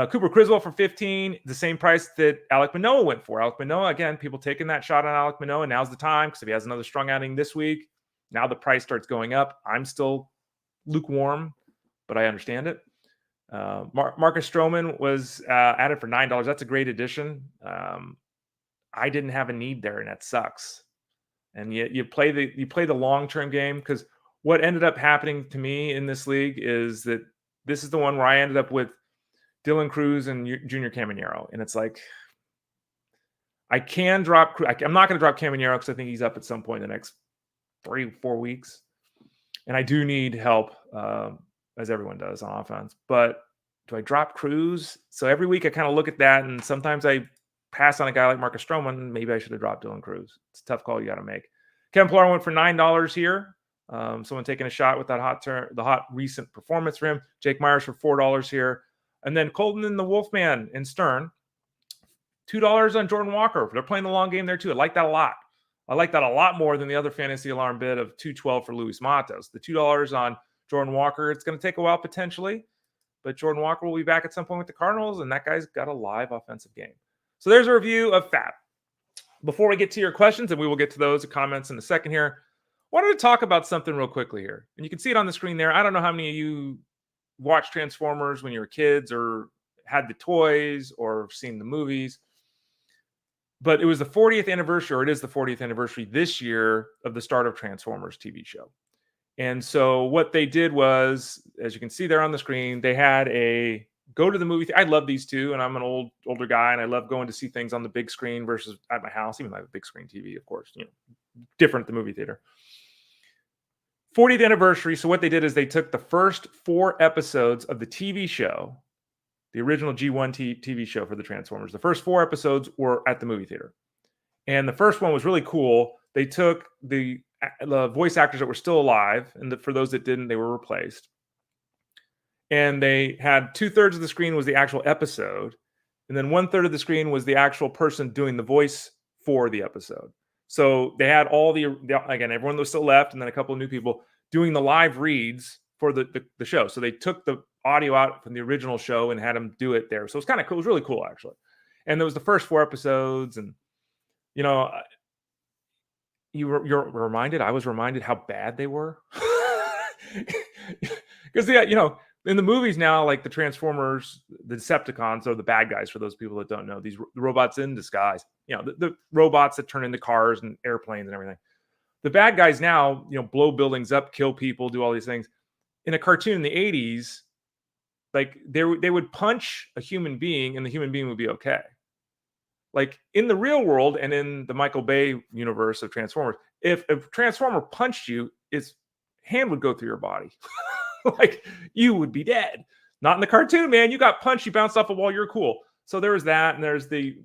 Cooper Criswell for 15. The same price that Alec Manoah went for. Alec Manoah, again, people taking that shot on Alec Manoah. Now's the time because if he has another strong outing this week, now the price starts going up. I'm still lukewarm, but I understand it. Marcus Stroman was added for $9. That's a great addition. I didn't have a need there, and that sucks. And you play the long-term game, because what ended up happening to me in this league is that this is the one where I ended up with Dylan Cruz and Junior Caminero, and it's like I can drop. I'm not going to drop Caminero because I think he's up at some point in the next 3-4 weeks, and I do need help, as everyone does on offense. But do I drop Cruz? So every week I kind of look at that, and sometimes I pass on a guy like Marcus Stroman. Maybe I should have dropped Dylan Cruz. It's a tough call you got to make. Kevin Pillar went for $9 here. Someone taking a shot with that the hot recent performance for him. Jake Myers for $4 here. And then Colton and the Wolfman and Stern, $2 on Jordan Walker. They're playing the long game there too. I like that a lot. I like that a lot more than the other Fantasy Alarm bid of $212 for Luis Matos. The $2 on Jordan Walker, it's going to take a while potentially, but Jordan Walker will be back at some point with the Cardinals, and that guy's got a live offensive game. So there's a review of FAAB. Before we get to your questions, and we will get to those comments in a second here, I wanted to talk about something real quickly here. And you can see it on the screen there. I don't know how many of you watched Transformers when you were kids or had the toys or seen the movies. But it was the 40th anniversary, or it is the 40th anniversary this year of the start of Transformers TV show. And so what they did was, as you can see there on the screen, they had a go to the movie. I love these two, and I'm an older guy, and I love going to see things on the big screen versus at my house. Even though I have a big screen TV, of course, different at the movie theater. 40th anniversary. So what they did is they took the first 4 episodes of the TV show, the original G1 TV show for the Transformers. The first 4 episodes were at the movie theater. And the first one was really cool. They took the voice actors that were still alive, and for those that didn't, they were replaced. And they had 2/3 of the screen was the actual episode, and then 1/3 of the screen was the actual person doing the voice for the episode. So they had all again, everyone was still left, and then a couple of new people doing the live reads for the show. So they took the audio out from the original show and had them do it there. So it's kind of cool. It was really cool, actually. And there was the first 4 episodes, and you're reminded. I was reminded how bad they were, because in the movies now, like the Transformers, the Decepticons are the bad guys. For those people that don't know, these robots in disguise. The robots that turn into cars and airplanes and everything. The bad guys now, blow buildings up, kill people, do all these things. In a cartoon in the 80s, like they would punch a human being, and the human being would be okay. Like in the real world and in the Michael Bay universe of Transformers, if a Transformer punched you, its hand would go through your body. Like you would be dead. Not in the cartoon, man. You got punched, you bounced off a wall, you're cool. So there was that, and there's the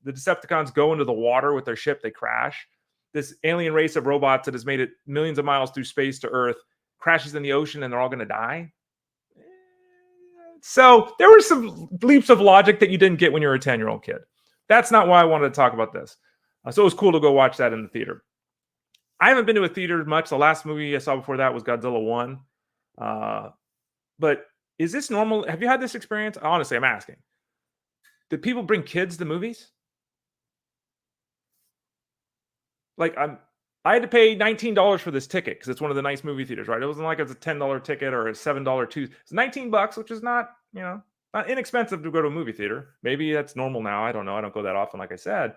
Decepticons go into the water with their ship, they crash. This alien race of robots that has made it millions of miles through space to Earth crashes in the ocean, and they're all going to die. So there were some leaps of logic that you didn't get when you were a 10-year-old kid. That's not why I wanted to talk about this. So it was cool to go watch that in the theater. I haven't been to a theater much. The last movie I saw before that was Godzilla 1. But is this normal? Have you had this experience? Honestly, I'm asking. Did people bring kids to movies? Like I had to pay $19 for this ticket because it's one of the nice movie theaters, right? It wasn't like it's a $10 ticket or a $7 Tuesday. It's $19, which is not, not inexpensive to go to a movie theater. Maybe that's normal now. I don't know. I don't go that often, like I said.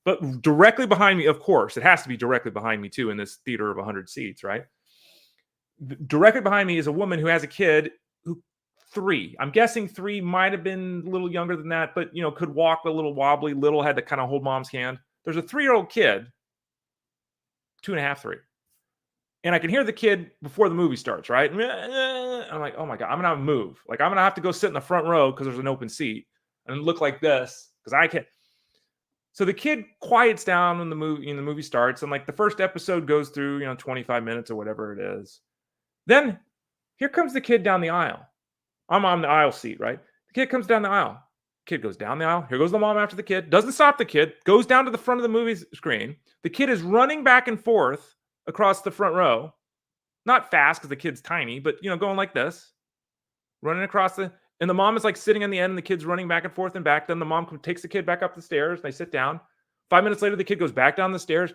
But directly behind me, of course, it has to be directly behind me too in this theater of 100 seats, right? Directly behind me is a woman who has a kid who 3. I'm guessing 3 might have been a little younger than that, but could walk a little wobbly, had to kind of hold mom's hand. There's a 3-year-old kid, 2.5, 3. And I can hear the kid before the movie starts, right? I'm like, oh my God, I'm going to move. Like, I'm going to have to go sit in the front row because there's an open seat and look like this because I can't. So the kid quiets down when the movie starts, and like the first episode goes through, 25 minutes or whatever it is. Then here comes the kid down the aisle. I'm on the aisle seat, right? The kid comes down the aisle. Kid goes down the aisle. Here goes the mom after the kid. Doesn't stop the kid. Goes down to the front of the movie screen. The kid is running back and forth across the front row. Not fast because the kid's tiny, but, going like this. Running across and the mom is like sitting on the end and the kid's running back and forth and back. Then the mom takes the kid back up the stairs. They sit down. 5 minutes later, the kid goes back down the stairs.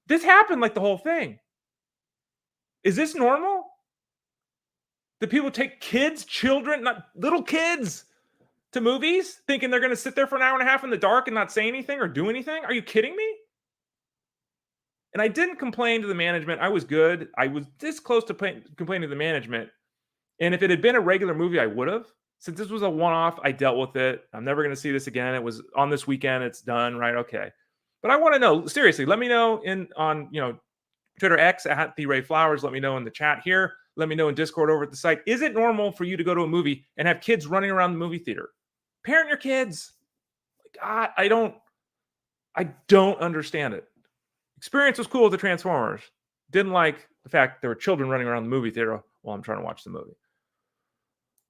This happened like the whole thing. Is this normal? Do people take children, not little kids, to movies thinking they're going to sit there for an hour and a half in the dark and not say anything or do anything? Are you kidding me? And I didn't complain to the management. I was good. I was this close to complaining to the management. And if it had been a regular movie, I would have. Since this was a one-off, I dealt with it. I'm never going to see this again. It was on this weekend. It's done, right? Okay. But I want to know, seriously, let me know on Twitter X at The Ray Flowers. Let me know in the chat here. Let me know in Discord over at the site. Is it normal for you to go to a movie and have kids running around the movie theater? Parent your kids. God, I don't understand it. Experience was cool with the Transformers. Didn't like the fact there were children running around the movie theater while I'm trying to watch the movie.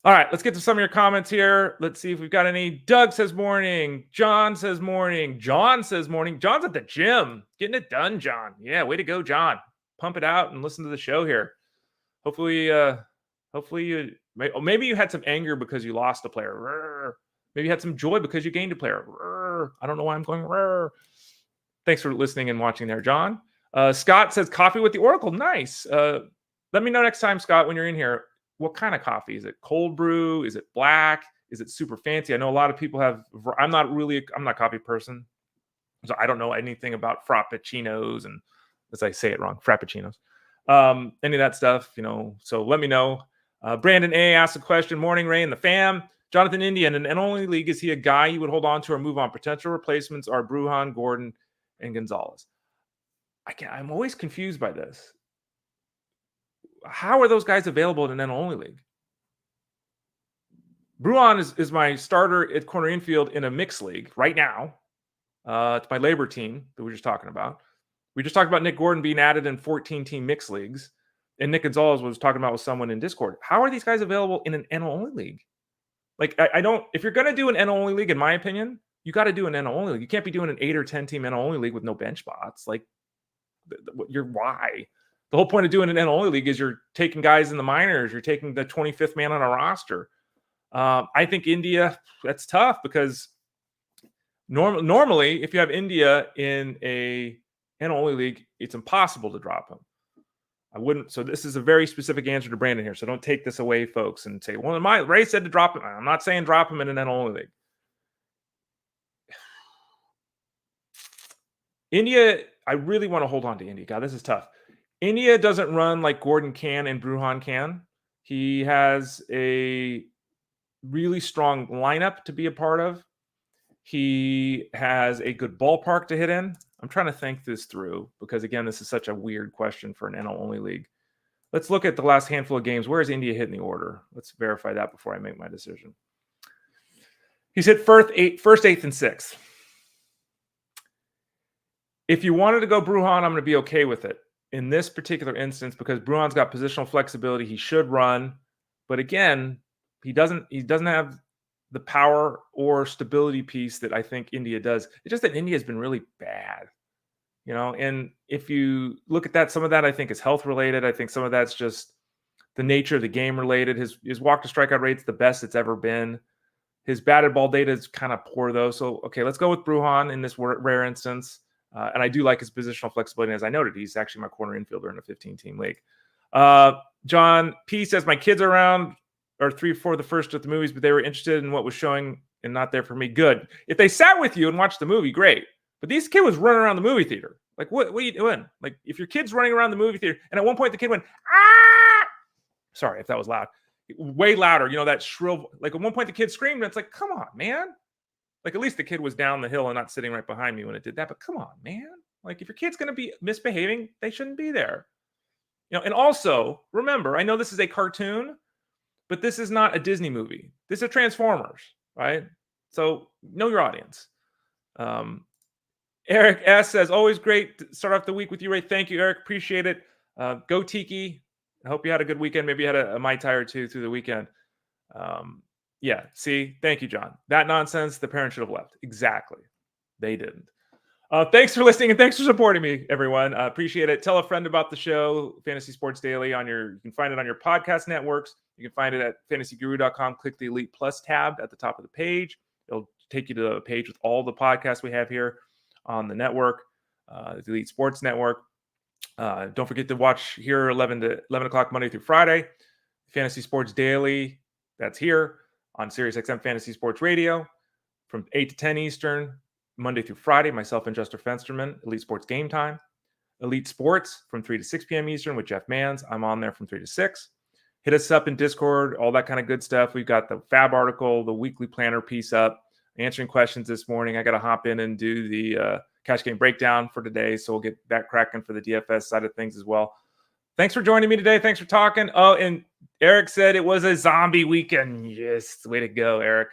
All right, let's get to some of your comments here. Let's see if we've got any. Doug says morning. John says morning. John says morning. John's at the gym. Getting it done, John. Yeah, way to go, John. Pump it out and listen to the show here. Hopefully you maybe you had some anger because you lost a player. Maybe you had some joy because you gained a player. I don't know why I'm going. Thanks for listening and watching there, John. Scott says coffee with the Oracle. Nice. Let me know next time, Scott, when you're in here. What kind of coffee? Is it cold brew? Is it black? Is it super fancy? I know a lot of people have. I'm not a coffee person, so I don't know anything about frappuccinos and, as I say it wrong, frappuccinos. Any of that stuff, So let me know. Brandon A. asked a question. Morning, Ray and the fam. Jonathan India, in an N-only league, is he a guy you would hold on to or move on? Potential replacements are Brujan, Gordon, and Gonzalez. I'm always confused by this. How are those guys available in an N-only league? Brujan is my starter at corner infield in a mixed league right now. It's my LABR team that we were just talking about. We just talked about Nick Gordon being added in 14-team mixed leagues. And Nick Gonzalez was talking about with someone in Discord. How are these guys available in an NL-only league? Like, I don't, if you're going to do an NL-only league, in my opinion, you got to do an NL-only league. You can't be doing an 8 or 10-team NL-only league with no bench spots. Like, why? The whole point of doing an NL-only league is you're taking guys in the minors. You're taking the 25th man on a roster. I think India, that's tough because normally if you have India in a NL-only league, it's impossible to drop him. I wouldn't. So this is a very specific answer to Brandon here. So don't take this away, folks, and say, well, Ray said to drop him. I'm not saying drop him in an NL-only league. India, I really want to hold on to India. God, this is tough. India doesn't run like Gordon can and Brujan can. He has a really strong lineup to be a part of. He has a good ballpark to hit in. I'm trying to think this through because, again, this is such a weird question for an NL-only league. Let's look at the last handful of games. Where is India hitting the order? Let's verify that before I make my decision. He's hit first, eighth, and sixth. If you wanted to go Brujan, I'm going to be okay with it in this particular instance because Brujan's got positional flexibility. He should run, but again, he doesn't have the power or stability piece that I think India does. It's just that India has been really bad, and if you look at that, some of that I think is health related. I think some of that's just the nature of the game related. His walk to strikeout rate's the best it's ever been. His batted ball data is kind of poor though. So, okay, let's go with Brujan in this rare instance. And I do like his positional flexibility. As I noted, he's actually my corner infielder in a 15-team league. John P says, my kids are around or 3 or 4 the first at the movies, but they were interested in what was showing and not there for me. Good. If they sat with you and watched the movie, great. But this kid was running around the movie theater. Like, what are you doing? Like, if your kid's running around the movie theater, and at one point the kid went, ah! Sorry if that was loud. Way louder, that shrill. Like, at one point the kid screamed, and it's like, come on, man. Like, at least the kid was down the hill and not sitting right behind me when it did that. But come on, man. Like, if your kid's going to be misbehaving, they shouldn't be there. And also, remember, I know this is a cartoon, but this is not a Disney movie. This is Transformers, right? So know your audience. Eric S. says, always great to start off the week with you, Ray. Thank you, Eric. Appreciate it. Go Tiki. I hope you had a good weekend. Maybe you had a Mai Tai or two through the weekend. Yeah, see? Thank you, John. That nonsense, the parents should have left. Exactly. They didn't. Thanks for listening and thanks for supporting me, everyone. Appreciate it. Tell a friend about the show, Fantasy Sports Daily. You can find it on your podcast networks. You can find it at fantasyguru.com. Click the Elite Plus tab at the top of the page. It'll take you to a page with all the podcasts we have here on the network, the Elite Sports Network. Don't forget to watch here 11 o'clock Monday through Friday. Fantasy Sports Daily, that's here on SiriusXM Fantasy Sports Radio from 8 to 10 Eastern, Monday through Friday. Myself and Jester Fensterman, Elite Sports Game Time. Elite Sports from 3 to 6 p.m. Eastern with Jeff Manns. I'm on there from 3 to 6. Hit us up in Discord, all that kind of good stuff. We've got the FAAB article, the weekly planner piece up, answering questions this morning. I got to hop in and do the cash game breakdown for today, so we'll get that cracking for the DFS side of things as well. Thanks for joining me today. Thanks for talking. Oh, and Eric said it was a zombie weekend. Yes, way to go, Eric.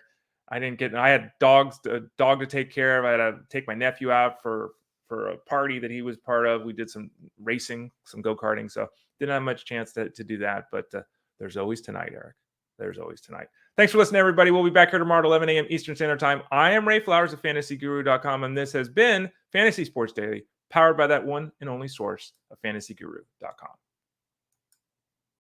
I had a dog to take care of. I had to take my nephew out for a party that he was part of. We did some racing, some go-karting, so didn't have much chance to do that, but there's always tonight, Eric. There's always tonight. Thanks for listening, everybody. We'll be back here tomorrow at 11 a.m. Eastern Standard Time. I am Ray Flowers of FantasyGuru.com, and this has been Fantasy Sports Daily, powered by that one and only source of FantasyGuru.com.